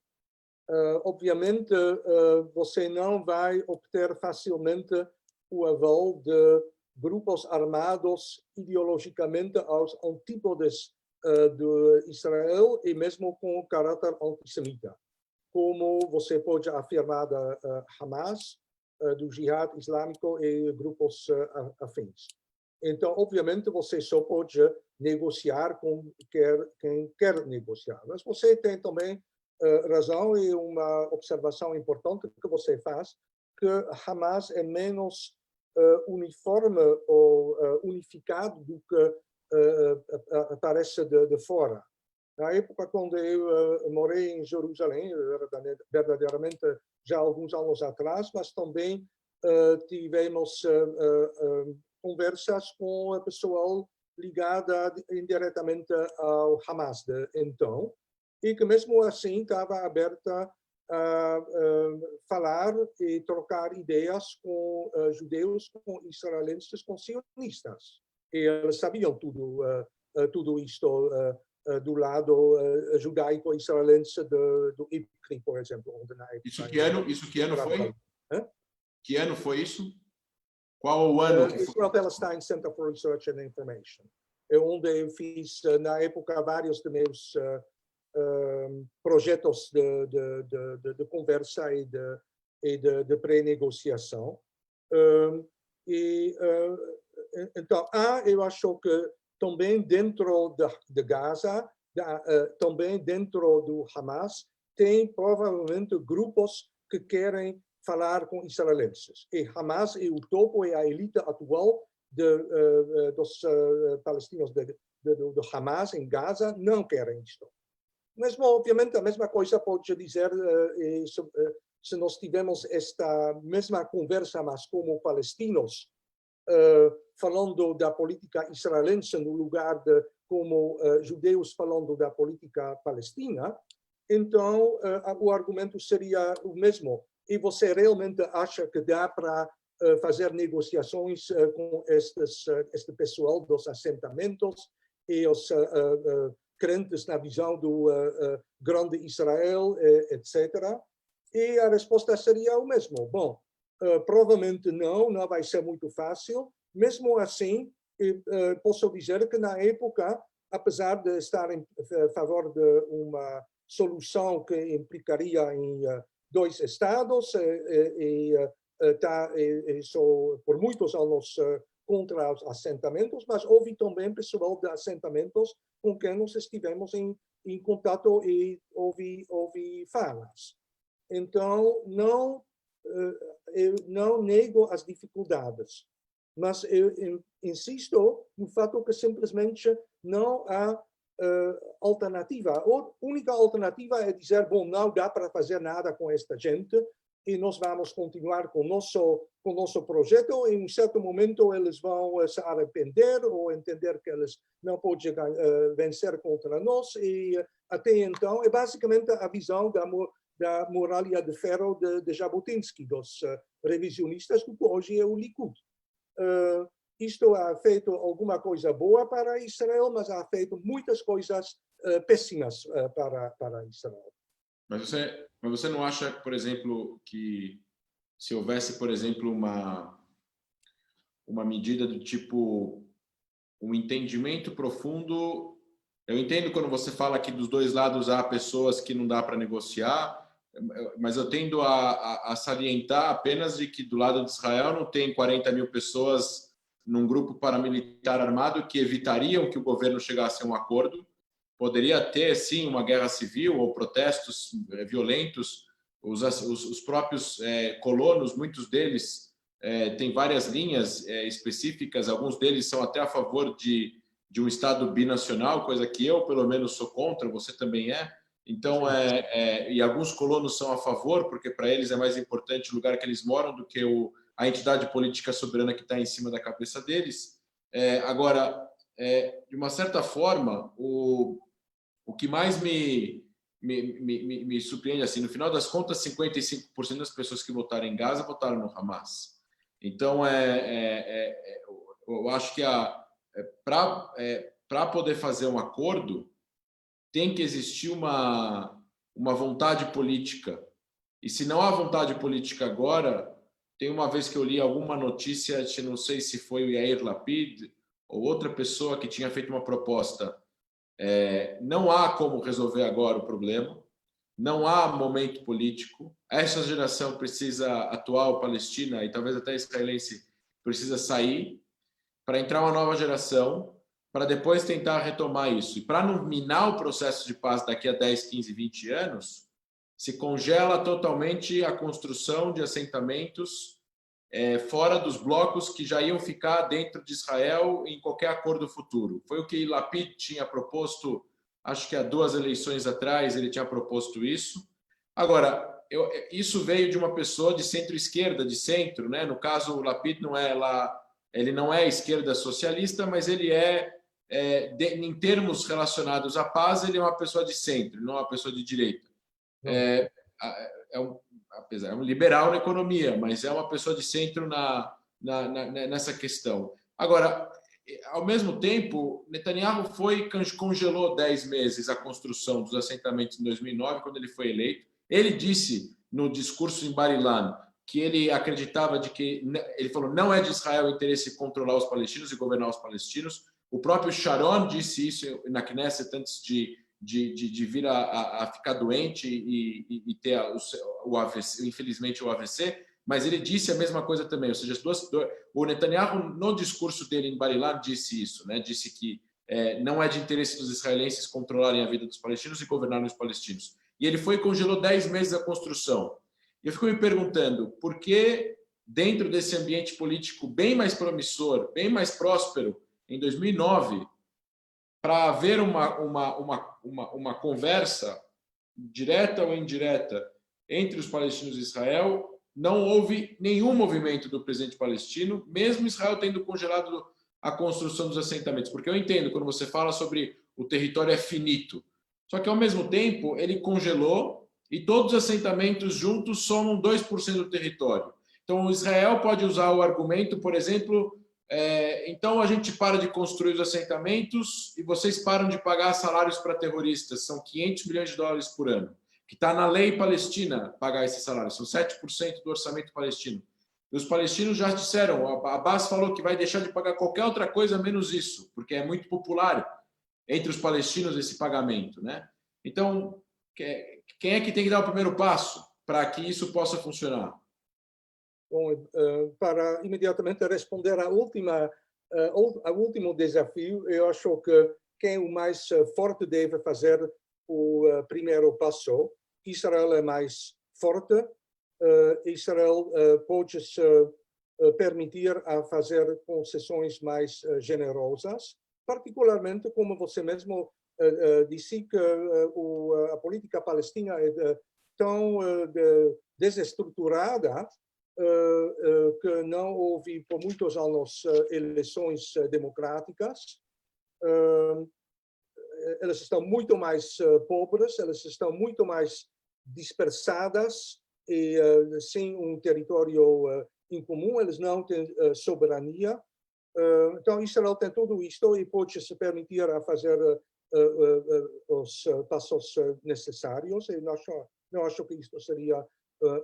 Obviamente, você não vai obter facilmente o aval de grupos armados ideologicamente aos antípodas de Israel e mesmo com caráter antissemita, como você pode afirmar da Hamas, do Jihad Islâmico e grupos afins. Então, obviamente, você só pode negociar com quem quer negociar. Mas você tem também razão e uma observação importante que você faz, que Hamas é menos uniforme ou unificado do que parece de fora. Na época quando eu morei em Jerusalém, verdadeiramente já alguns anos atrás, mas também tivemos conversas com o pessoal ligada indiretamente ao Hamas de então, e que mesmo assim estava aberta a falar e trocar ideias com judeus, com israelenses, com sionistas. E eles sabiam tudo isto do lado judaico-israelense do IPCRI, por exemplo. Onde na época, isso que ano foi? Que ano foi isso? Qual o ano? Israel Palestine Center for Research and Information. É onde eu fiz, na época, vários de meus projetos de conversa e de pré-negociação. Então, eu acho que também dentro de Gaza, também dentro do Hamas, tem provavelmente grupos que querem falar com israelenses. E Hamas é o topo e a elite atual dos palestinos de do Hamas em Gaza não querem isto. Mas, obviamente, a mesma coisa pode dizer se nós tivermos esta mesma conversa, mas como palestinos, falando da política israelense no lugar de como judeus falando da política palestina, então o argumento seria o mesmo. E você realmente acha que dá para fazer negociações com este pessoal dos assentamentos e os crentes na visão do grande Israel, etc. E a resposta seria o mesmo. Bom, provavelmente não vai ser muito fácil. Mesmo assim, posso dizer que na época, apesar de estar em favor de uma solução que implicaria em dois estados sou por muitos anos contra os assentamentos, mas houve também pessoal de assentamentos com quem nós estivemos em contato e houve falas. Então, eu não nego as dificuldades, mas eu insisto no fato que simplesmente não há alternativa. A única alternativa é dizer, bom, não dá para fazer nada com esta gente e nós vamos continuar com o nosso projeto e em um certo momento eles vão se arrepender ou entender que eles não podem vencer contra nós e até então é basicamente a visão da muralha de ferro de Jabotinsky, dos revisionistas, que hoje é o Likud. Isto ha feito alguma coisa boa para Israel, mas ha feito muitas coisas péssimas para Israel. Mas você não acha, por exemplo, que se houvesse, por exemplo, uma medida do tipo um entendimento profundo? Eu entendo quando você fala que dos dois lados há pessoas que não dá para negociar, mas eu tendo a salientar apenas de que do lado de Israel não tem 40 mil pessoas num grupo paramilitar armado que evitariam que o governo chegasse a um acordo. Poderia ter, sim, uma guerra civil ou protestos violentos. Os próprios colonos, muitos deles têm várias linhas específicas, alguns deles são até a favor de um Estado binacional, coisa que eu, pelo menos, sou contra, você também é. Então, e alguns colonos são a favor, porque para eles é mais importante o lugar que eles moram do que a entidade política soberana que está em cima da cabeça deles. Agora, de uma certa forma, o que mais me surpreende, assim, no final das contas, 55% das pessoas que votaram em Gaza votaram no Hamas. Então, eu acho que para poder fazer um acordo, tem que existir uma vontade política. E se não há vontade política agora, tem uma vez que eu li alguma notícia, não sei se foi o Yair Lapid ou outra pessoa que tinha feito uma proposta. Não há como resolver agora o problema, não há momento político. Essa geração atual palestina e talvez até israelense, precisa sair para entrar uma nova geração, para depois tentar retomar isso. E para não minar o processo de paz daqui a 10, 15, 20 anos, se congela totalmente a construção de assentamentos fora dos blocos que já iam ficar dentro de Israel em qualquer acordo futuro. Foi o que Lapid tinha proposto, acho que há 2 eleições atrás ele tinha proposto isso. Agora, isso veio de uma pessoa de centro-esquerda, de centro, né? No caso, o Lapid ele não é esquerda socialista, mas ele em termos relacionados à paz, ele é uma pessoa de centro, não é uma pessoa de direita. É um liberal na economia, mas é uma pessoa de centro nessa questão. Agora, ao mesmo tempo, Netanyahu congelou 10 meses a construção dos assentamentos em 2009, quando ele foi eleito. Ele disse no discurso em Bar Ilan que ele acreditava ele falou, não é de Israel o interesse controlar os palestinos e governar os palestinos. O próprio Sharon disse isso na Knesset antes de vir a ficar doente e ter o AVC, infelizmente o AVC, mas ele disse a mesma coisa também, ou seja, o Netanyahu, no discurso dele em Bar Ilan, disse isso, né? Disse que não é de interesse dos israelenses controlarem a vida dos palestinos e governarem os palestinos. E ele congelou 10 meses a construção. E eu fico me perguntando por que, dentro desse ambiente político bem mais promissor, bem mais próspero, em 2009, para haver uma conversa direta ou indireta entre os palestinos e Israel, não houve nenhum movimento do presidente palestino, mesmo Israel tendo congelado a construção dos assentamentos. Porque eu entendo quando você fala sobre o território é finito. Só que, ao mesmo tempo, ele congelou e todos os assentamentos juntos somam 2% do território. Então, Israel pode usar o argumento, por exemplo, então a gente para de construir os assentamentos e vocês param de pagar salários para terroristas. São 500 milhões de dólares por ano, que está na lei palestina pagar esses salários. São 7% do orçamento palestino. E os palestinos já disseram, a Abbas falou que vai deixar de pagar qualquer outra coisa menos isso, porque é muito popular entre os palestinos esse pagamento, né? Então, quem é que tem que dar o primeiro passo para que isso possa funcionar? Bom, para imediatamente responder ao último desafio, eu acho que quem o mais forte deve fazer o primeiro passo. Israel é mais forte. Israel pode se permitir a fazer concessões mais generosas, particularmente, como você mesmo disse, que a política palestina é tão desestruturada que não houve por muitos anos eleições democráticas. Elas estão muito mais pobres, elas estão muito mais dispersadas e sem um território em comum, eles não têm soberania. Então, Israel tem tudo isto e pode se permitir a fazer os passos necessários. Eu não acho que isto seria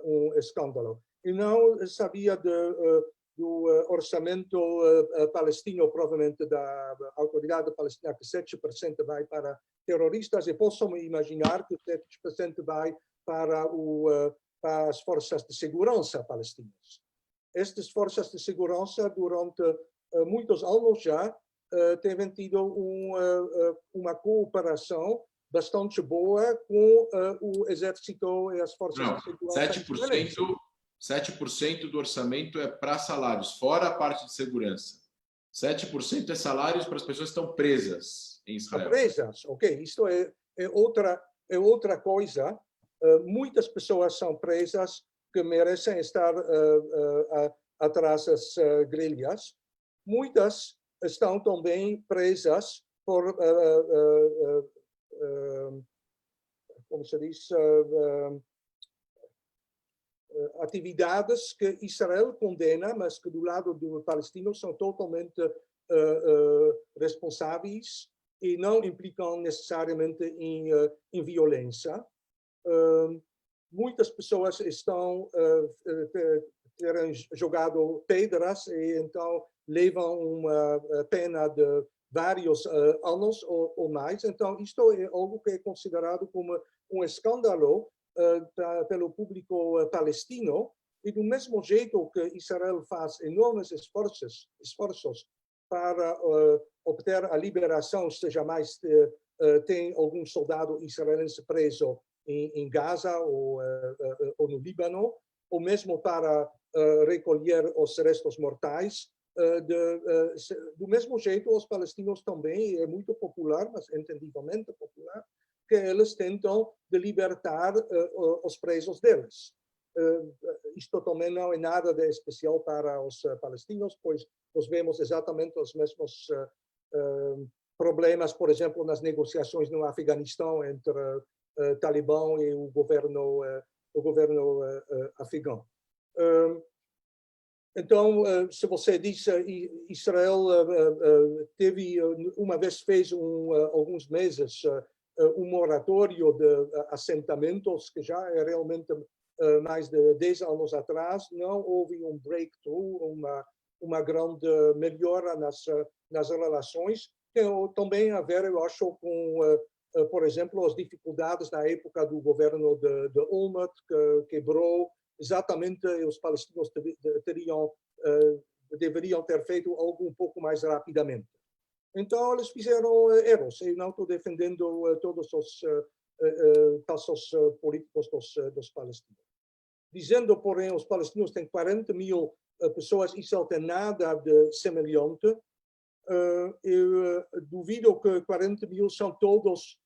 um escândalo. E não sabia do orçamento palestino, provavelmente da autoridade palestina, que 7% vai para terroristas, e posso me imaginar que 7% vai para as forças de segurança palestinas. Estas forças de segurança, durante muitos anos já, têm tido uma cooperação bastante boa com o exército e as forças de segurança. 7% do orçamento é para salários, fora a parte de segurança. 7% é salários para as pessoas que estão presas em Israel. Presas, ok. Isto é outra coisa. Muitas pessoas são presas que merecem estar atrás das grelhas. Muitas estão também presas por, como se diz, atividades que Israel condena, mas que do lado do palestino são totalmente responsáveis e não implicam necessariamente em violência. Muitas pessoas terem jogado pedras e então levam uma pena de vários anos ou mais. Então, isto é algo que é considerado como um escândalo pelo público palestino, e do mesmo jeito que Israel faz enormes esforços para obter a liberação, seja mais tem algum soldado israelense preso em Gaza ou no Líbano, ou mesmo para recolher os restos mortais. Do mesmo jeito, os palestinos também, é muito popular, mas entendivelmente popular, que eles tentam de libertar os presos deles. Isto também não é nada de especial para os palestinos, pois nós vemos exatamente os mesmos problemas, por exemplo, nas negociações no Afeganistão entre Talibã e o governo afegão. Então, se você diz, Israel teve, uma vez fez alguns meses, um moratório de assentamentos, que já é realmente mais de 10 anos atrás, não houve um breakthrough, uma grande melhora nas relações. Tem também a ver, eu acho, com, por exemplo, as dificuldades na época do governo de Olmert, que quebrou. Exatamente, os palestinos deveriam ter feito algo um pouco mais rapidamente. Então, eles fizeram erros. Eu não estou defendendo todos os passos políticos dos palestinos. Dizendo, porém, os palestinos têm 40 mil pessoas, isso não tem nada de semelhante. eu duvido que 40 mil são todos,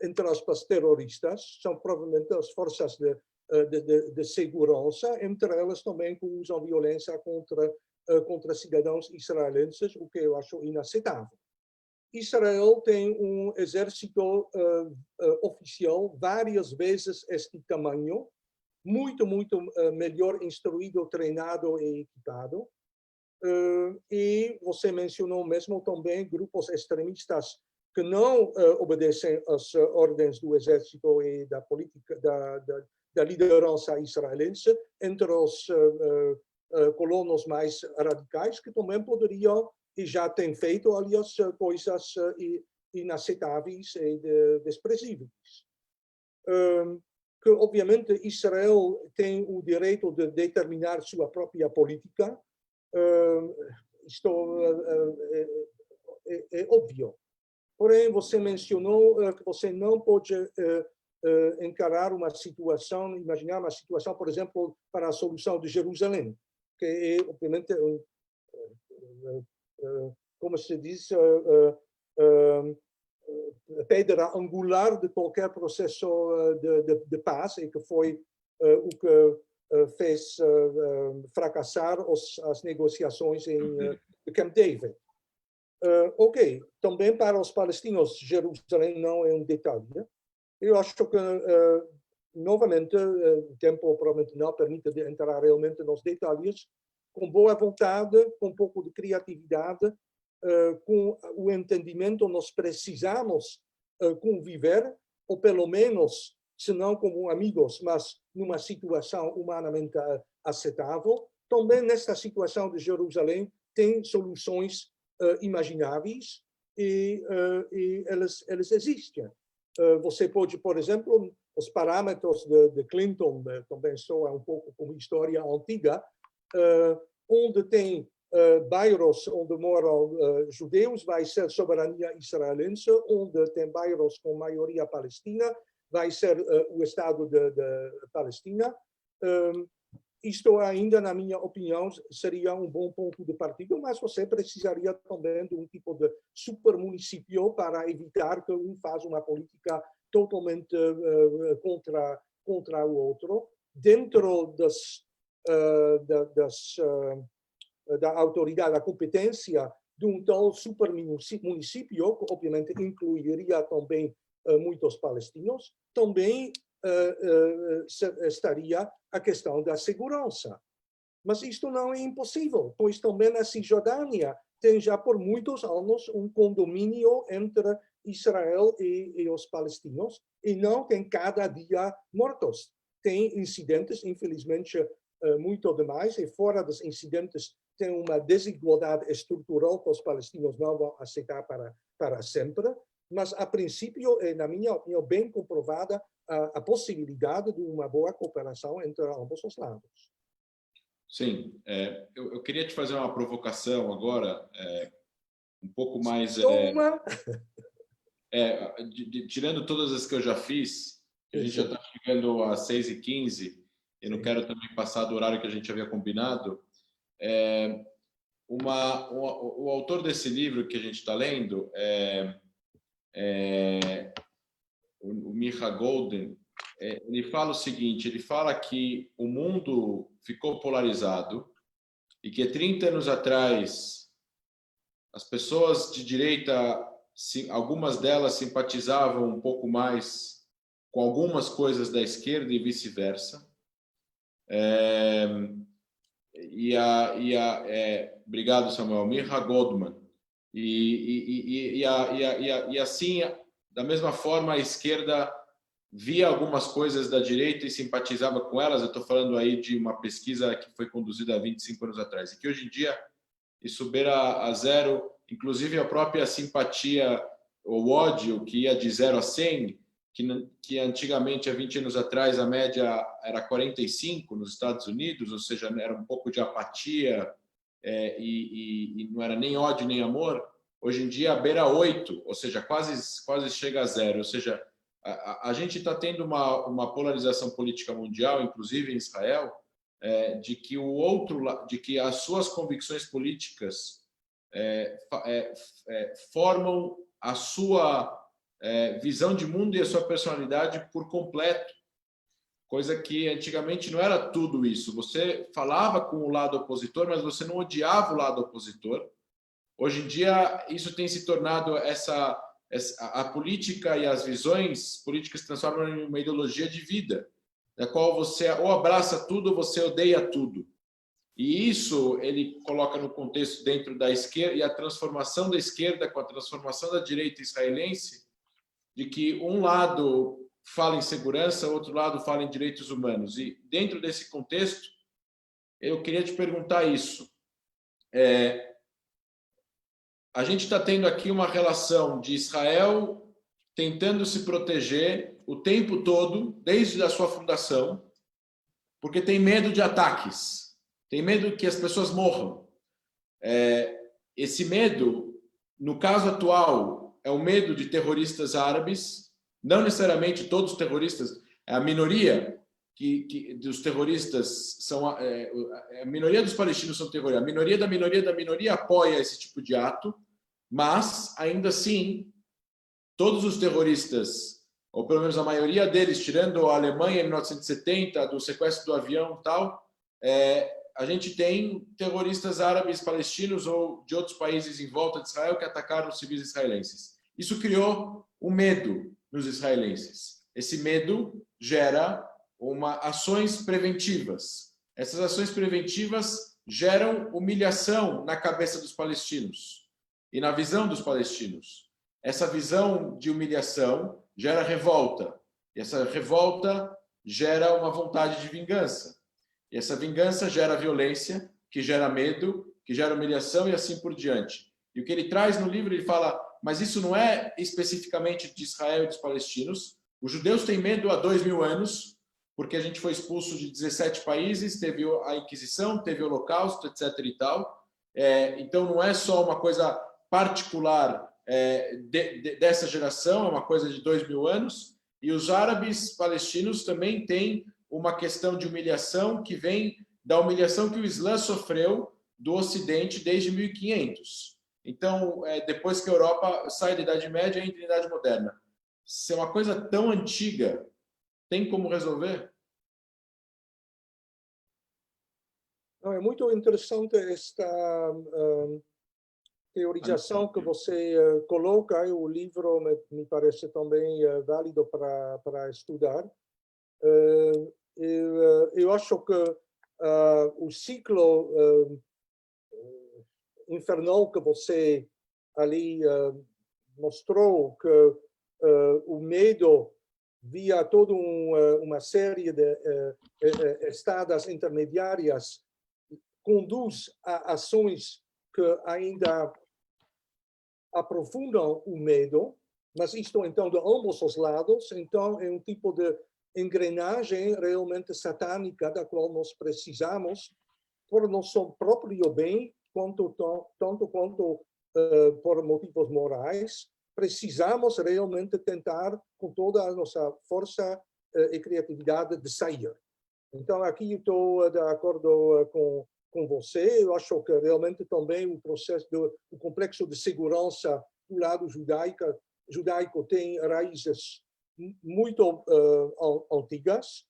entre aspas, terroristas, são provavelmente as forças de segurança, entre elas também que usam violência contra cidadãos israelenses, o que eu acho inaceitável. Israel tem um exército oficial várias vezes este tamanho, muito melhor instruído, treinado e equipado. E você mencionou mesmo também grupos extremistas que não obedecem às ordens do exército e da política da liderança israelense, entre os colonos mais radicais, que também poderiam e já têm feito, aliás, coisas inaceitáveis e desprezíveis. Que, obviamente, Israel tem o direito de determinar sua própria política. Isto é óbvio. Porém, você mencionou que você não pode encarar uma situação, imaginar uma situação, por exemplo, para a solução de Jerusalém, que é, obviamente, como se diz, pedra angular de qualquer processo de paz, e que foi o que fez fracassar as negociações em Camp David. Ok, também para os palestinos, Jerusalém não é um detalhe. Eu acho que, novamente, o tempo provavelmente não permite de entrar realmente nos detalhes. Com boa vontade, com um pouco de criatividade, com o entendimento, nós precisamos conviver, ou pelo menos, se não como amigos, mas numa situação humanamente aceitável. Também nesta situação de Jerusalém tem soluções imagináveis e elas existem. Você pode, por exemplo, os parâmetros de Clinton, também soa um pouco como história antiga, onde tem bairros onde moram judeus, vai ser soberania israelense, onde tem bairros com maioria palestina, vai ser o Estado de Palestina. Isto ainda, na minha opinião, seria um bom ponto de partida, mas você precisaria também de um tipo de supermunicípio para evitar que um faz uma política totalmente contra o outro, dentro da autoridade, da competência de um tal supermunicípio, que obviamente incluiria também muitos palestinos, também estaria a questão da segurança. Mas isto não é impossível, pois também na Cisjordânia tem já por muitos anos um condomínio entre Israel e os palestinos, e não tem cada dia mortos. Tem incidentes, infelizmente, muito demais, e fora dos incidentes tem uma desigualdade estrutural que os palestinos não vão aceitar para sempre, mas a princípio é, na minha opinião, bem comprovada a possibilidade de uma boa cooperação entre ambos os lados. Sim, eu queria te fazer uma provocação agora, um pouco mais... tirando todas as que eu já fiz, que a gente já está chegando às 6h15, e não quero também passar do horário que a gente havia combinado. O autor desse livro que a gente está lendo o Micha Golden, ele fala o seguinte, ele fala que o mundo ficou polarizado e que 30 anos atrás as pessoas de direita, algumas delas simpatizavam um pouco mais com algumas coisas da esquerda e vice-versa. Obrigado, Samuel. Micha Goldman. E assim, da mesma forma, a esquerda via algumas coisas da direita e simpatizava com elas. Eu estou falando aí de uma pesquisa que foi conduzida há 25 anos atrás, e que hoje em dia isso beira a zero, inclusive a própria simpatia ou ódio, que ia de 0 a 100, que antigamente, há 20 anos atrás, a média era 45 nos Estados Unidos, ou seja, era um pouco de apatia e não era nem ódio nem amor. Hoje em dia, beira 8, ou seja, quase chega a 0. Ou seja, a gente está tendo uma polarização política mundial, inclusive em Israel, de que as suas convicções políticas formam a sua visão de mundo e a sua personalidade por completo. Coisa que antigamente não era tudo isso. Você falava com o lado opositor, mas você não odiava o lado opositor. Hoje em dia, isso tem se tornado a política e as visões políticas se transformam em uma ideologia de vida, na qual você ou abraça tudo ou você odeia tudo. E isso ele coloca no contexto dentro da esquerda, e a transformação da esquerda com a transformação da direita israelense, de que um lado fala em segurança, o outro lado fala em direitos humanos. E dentro desse contexto, eu queria te perguntar isso. A gente está tendo aqui uma relação de Israel tentando se proteger o tempo todo, desde a sua fundação, porque tem medo de ataques, tem medo que as pessoas morram. Esse medo, no caso atual, é o medo de terroristas árabes, não necessariamente todos os terroristas, a minoria dos terroristas são... a minoria dos palestinos são terroristas, a minoria da minoria da minoria apoia esse tipo de ato, mas, ainda assim, todos os terroristas, ou pelo menos a maioria deles, tirando a Alemanha em 1970, do sequestro do avião e tal, a gente tem terroristas árabes, palestinos ou de outros países em volta de Israel que atacaram os civis israelenses. Isso criou um medo nos israelenses. Esse medo gera ações preventivas. Essas ações preventivas geram humilhação na cabeça dos palestinos e na visão dos palestinos. Essa visão de humilhação gera revolta. E essa revolta gera uma vontade de vingança. E essa vingança gera violência, que gera medo, que gera humilhação e assim por diante. E o que ele traz no livro, ele fala, mas isso não é especificamente de Israel e dos palestinos. Os judeus têm medo há 2000 anos, porque a gente foi expulso de 17 países, teve a Inquisição, teve o Holocausto, etc. e tal. Então, não é só uma coisa particular dessa geração, é uma coisa de 2000 anos. E os árabes palestinos também têm uma questão de humilhação que vem da humilhação que o Islã sofreu do Ocidente desde 1500. Então, depois que a Europa sai da Idade Média e entra na Idade Moderna. Se é uma coisa tão antiga, tem como resolver? Não, é muito interessante esta teorização que você coloca, e o livro me parece também válido para estudar. Eu acho que o ciclo infernal que você ali mostrou, que o medo via toda uma série de estadas intermediárias conduz a ações que ainda aprofundam o medo, mas isto então de ambos os lados, então é um tipo de engrenagem realmente satânica da qual nós precisamos por nosso próprio bem, tanto quanto por motivos morais. Precisamos realmente tentar, com toda a nossa força e criatividade, de sair. Então, aqui eu estou de acordo com você. Eu acho que realmente também o processo o complexo de segurança do lado judaico tem raízes muito antigas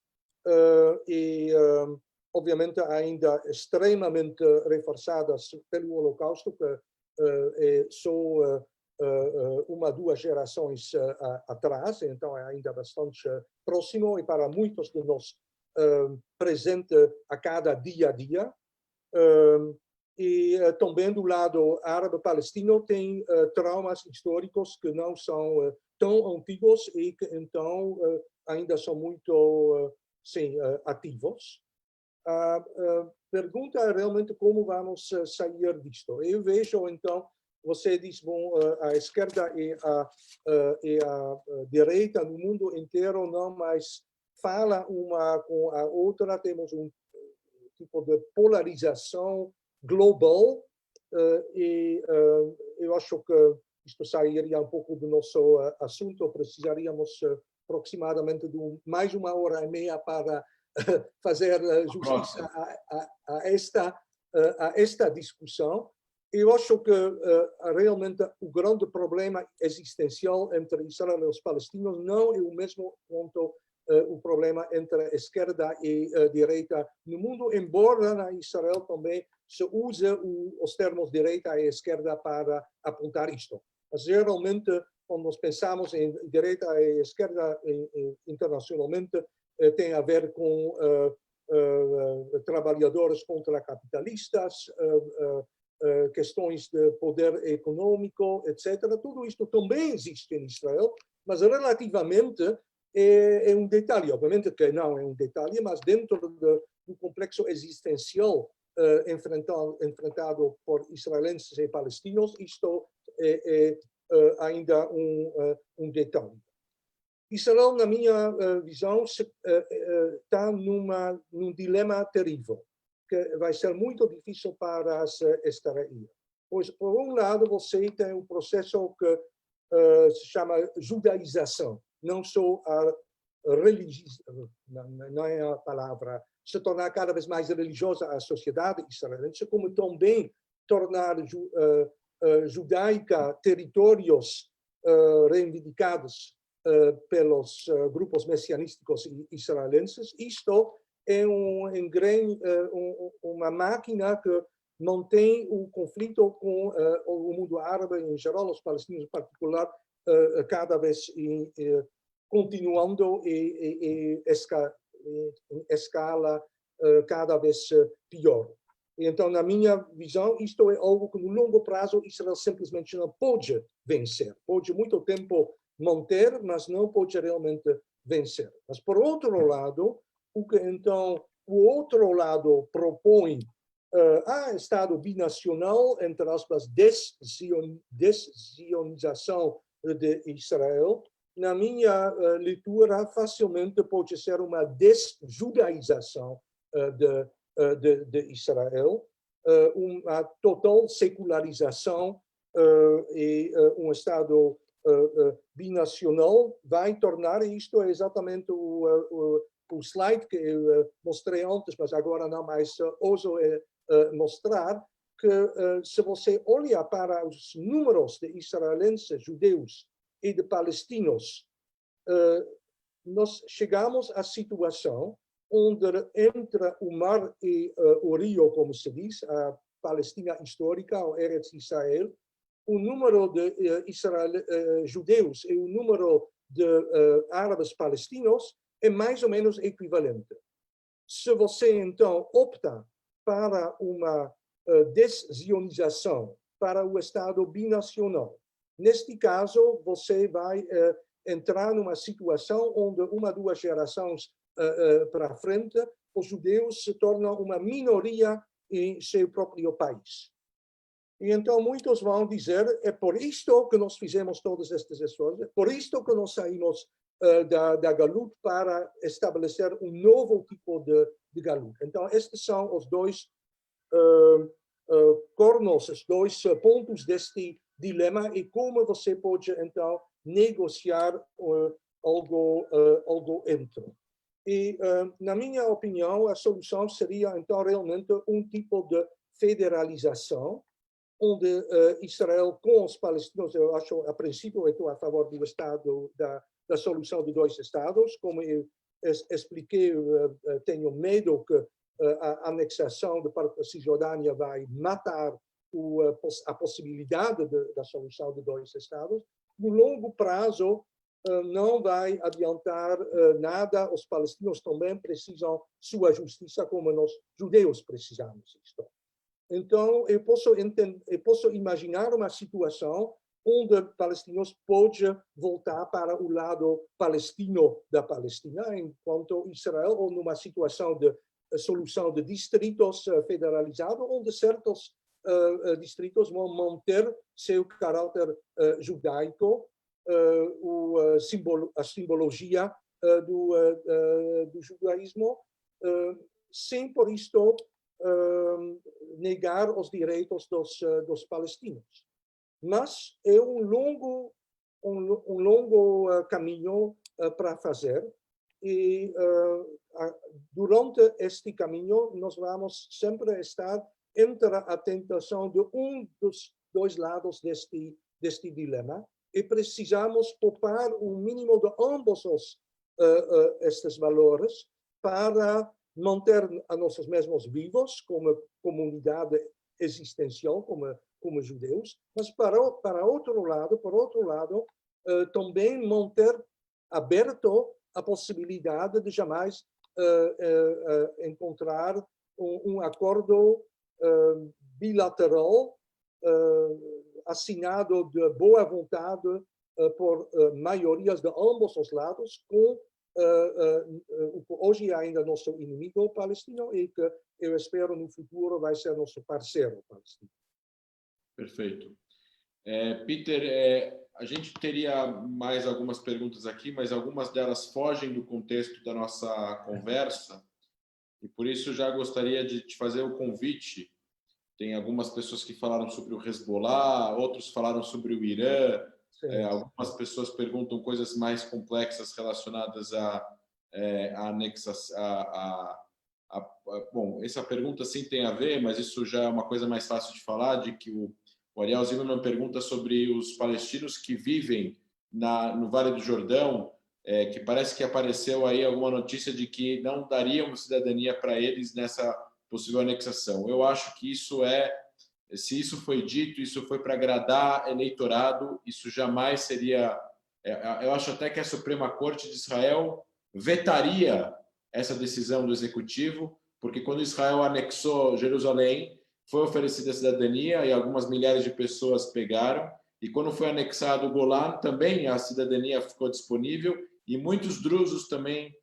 e, obviamente, ainda extremamente reforçadas pelo Holocausto, que é só uma, 2 gerações atrás, então é ainda bastante próximo e para muitos de nós presente a cada dia a dia. E também do lado árabe-palestino tem traumas históricos que não são tão antigos e que então ainda são muito sim, ativos. A pergunta é realmente como vamos sair disto. Eu vejo então, você diz, bom, a esquerda e a direita no mundo inteiro não mais fala uma com a outra, temos um tipo de polarização global e eu acho que isto sairia um pouco do nosso assunto, precisaríamos aproximadamente de mais 1h30 para fazer justiça a esta discussão. eu acho que realmente o grande problema existencial entre Israel e os palestinos não é o mesmo quanto o problema entre a esquerda e a direita no mundo, embora na Israel também se use os termos direita e esquerda para apontar isto. Mas geralmente, quando nós pensamos em direita e esquerda internacionalmente, tem a ver com trabalhadores contra capitalistas, questões de poder econômico, etc. Tudo isto também existe em Israel, mas relativamente é um detalhe. Obviamente que não é um detalhe, mas dentro do complexo existencial enfrentado por israelenses e palestinos, isto é ainda um detalhe. Israel, na minha visão, está num dilema terrível, que vai ser muito difícil para se extrair. Pois, por um lado, você tem um processo que se chama judaização, não só a religião, não é a palavra, se tornar cada vez mais religiosa a sociedade israelense, como também tornar judaica territórios reivindicados pelos grupos messianísticos israelenses. Isto é uma máquina que mantém o conflito com o mundo árabe em geral, os palestinos em particular, cada vez continuando em escala cada vez pior. Então, na minha visão, isto é algo que no longo prazo Israel simplesmente não pode vencer. Pode muito tempo manter, mas não pode realmente vencer. Mas, por outro lado, o que então o outro lado propõe Estado binacional, entre aspas, deszionização de Israel, na minha leitura, facilmente pode ser uma desjudaização de Israel, uma total secularização e um Estado binacional vai tornar, e isto é exatamente o slide que eu mostrei antes, mas agora não mais ouso mostrar, que se você olha para os números de israelenses, judeus e de palestinos, nós chegamos à situação onde entre o mar e o rio, como se diz, a Palestina histórica, o Eretz Israel, o número de judeus e o número de árabes palestinos é mais ou menos equivalente. Se você, então, opta para uma deszionização, para o Estado binacional, neste caso, você vai entrar numa situação onde uma, duas gerações para frente, os judeus se tornam uma minoria em seu próprio país. E então muitos vão dizer, é por isto que nós fizemos todos estes esforços, por isto que nós saímos da Galut para estabelecer um novo tipo de Galut. Então estes são os dois cornos, os dois pontos deste dilema e como você pode então negociar algo entre. E, na minha opinião, a solução seria então realmente um tipo de federalização, onde Israel com os palestinos, eu acho, a princípio, eu estou a favor do Estado, da solução de dois Estados. Como eu expliquei, tenho medo que a anexação de parte da Cisjordânia vai matar a possibilidade da solução de dois Estados. No longo prazo, não vai adiantar nada. Os palestinos também precisam sua justiça, como nós judeus precisamos isto. Então, eu posso imaginar uma situação onde palestinos podem voltar para o lado palestino da Palestina, enquanto Israel, ou numa situação de solução de distritos federalizados, onde certos distritos vão manter seu caráter judaico, a simbologia do judaísmo, sem, por isto, negar os direitos dos palestinos. Mas é um longo caminho para fazer e durante este caminho nós vamos sempre estar entra a tentação de dos dois lados deste dilema e precisamos poupar o mínimo de ambos estes valores para manter a nós mesmos vivos como comunidade existencial, como judeus, mas por outro lado, também manter aberto a possibilidade de jamais encontrar acordo bilateral assinado de boa vontade por maiorias de ambos os lados com o que hoje é ainda nosso inimigo palestino e que eu espero no futuro vai ser nosso parceiro palestino. Perfeito. Peter, a gente teria mais algumas perguntas aqui, mas algumas delas fogem do contexto da nossa conversa e por isso já gostaria de te fazer o convite. Tem algumas pessoas que falaram sobre o Hezbollah, outros falaram sobre o Irã, algumas pessoas perguntam coisas mais complexas relacionadas à anexação. Bom, essa pergunta sim tem a ver, mas isso já é uma coisa mais fácil de falar, de que o Ariel Zimmerman pergunta sobre os palestinos que vivem no Vale do Jordão, que parece que apareceu aí alguma notícia de que não daríamos cidadania para eles nessa possível anexação. Eu acho que se isso foi dito, isso foi para agradar eleitorado, isso jamais seria... Eu acho até que a Suprema Corte de Israel vetaria essa decisão do Executivo, porque quando Israel anexou Jerusalém, foi oferecida a cidadania e algumas milhares de pessoas pegaram, e quando foi anexado o Golan, também a cidadania ficou disponível, e muitos drusos também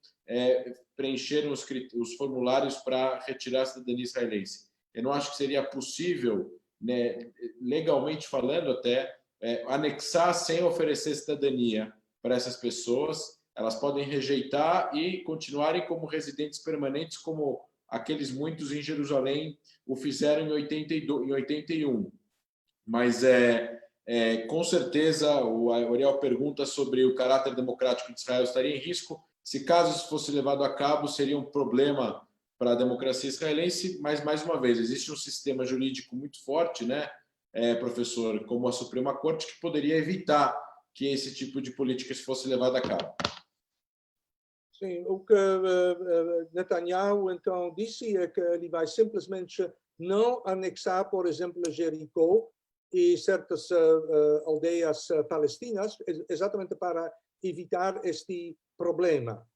preencheram os formulários para retirar a cidadania israelense. Eu não acho que seria possível, né, legalmente falando até, anexar sem oferecer cidadania para essas pessoas. Elas podem rejeitar e continuarem como residentes permanentes, como aqueles muitos em Jerusalém o fizeram em 81. Mas, com certeza, o Ariel pergunta sobre o caráter democrático de Israel estaria em risco. Se caso isso fosse levado a cabo, seria um problema para a democracia israelense, mas, mais uma vez, existe um sistema jurídico muito forte, né, professor, como a Suprema Corte, que poderia evitar que esse tipo de política fosse levado a cabo. Sim, o que Netanyahu então disse é que ele vai simplesmente não anexar, por exemplo, Jericó e certas aldeias palestinas, exatamente para evitar este problema.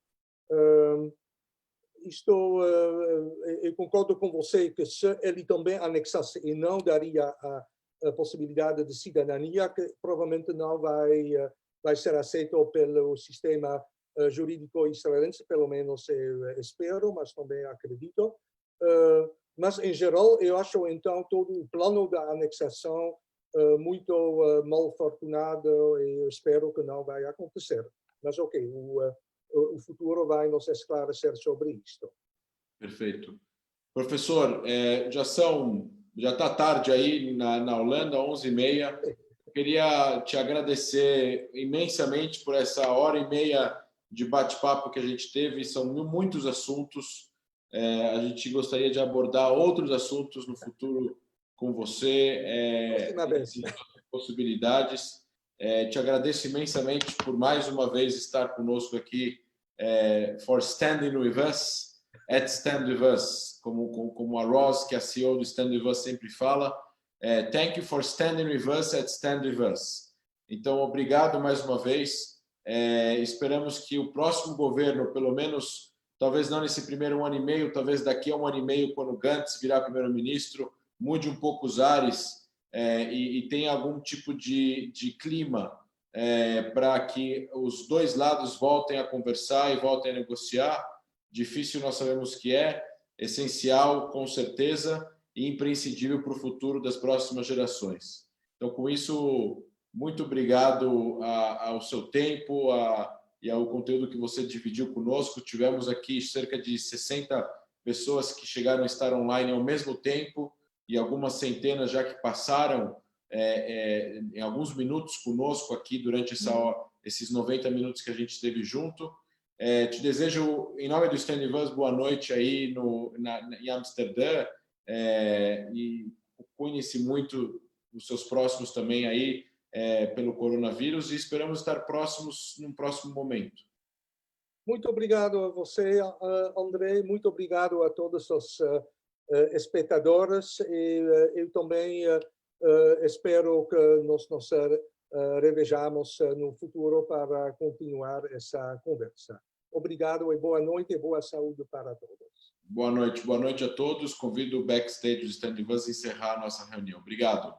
Eu concordo com você que se ele também anexasse e não daria a possibilidade de cidadania, que provavelmente não vai ser aceito pelo sistema jurídico israelense, pelo menos eu espero, mas também acredito. Mas, em geral, eu acho, então, todo o plano da anexação muito mal fortunado e eu espero que não vai acontecer. Mas, ok, o futuro vai nos esclarecer sobre isto. Perfeito. Professor, já está tarde aí na Holanda, 11h30. Queria te agradecer imensamente por essa hora e meia de bate-papo que a gente teve. São muitos assuntos. A gente gostaria de abordar outros assuntos no futuro com você, possibilidades. Te agradeço imensamente por mais uma vez estar conosco aqui, for standing with us, at Stand With Us, como a Roz, que é a CEO do Stand With Us, sempre fala. Thank you for standing with us at Stand With Us. Então, obrigado mais uma vez. Esperamos que o próximo governo, pelo menos, talvez não nesse primeiro 1 ano e meio, talvez daqui a 1 ano e meio, quando Gantz virar primeiro-ministro, mude um pouco os ares e tenha algum tipo de clima para que os dois lados voltem a conversar e voltem a negociar. Difícil nós sabemos que essencial, com certeza, e imprescindível para o futuro das próximas gerações. Então, com isso, muito obrigado ao seu tempo e ao conteúdo que você dividiu conosco. Tivemos aqui cerca de 60 pessoas que chegaram a estar online ao mesmo tempo e algumas centenas já que passaram em alguns minutos conosco aqui durante esses 90 minutos que a gente esteve junto. Te desejo, em nome do Stand With Us, boa noite aí em Amsterdã e cuide-se muito dos seus próximos também aí pelo coronavírus e esperamos estar próximos num próximo momento. Muito obrigado a você, André. Muito obrigado a todos os espectadores. E eu também espero que nós nos revejamos no futuro para continuar essa conversa. Obrigado e boa noite e boa saúde para todos. Boa noite a todos. Convido o backstage do Stand Vans a encerrar a nossa reunião. Obrigado.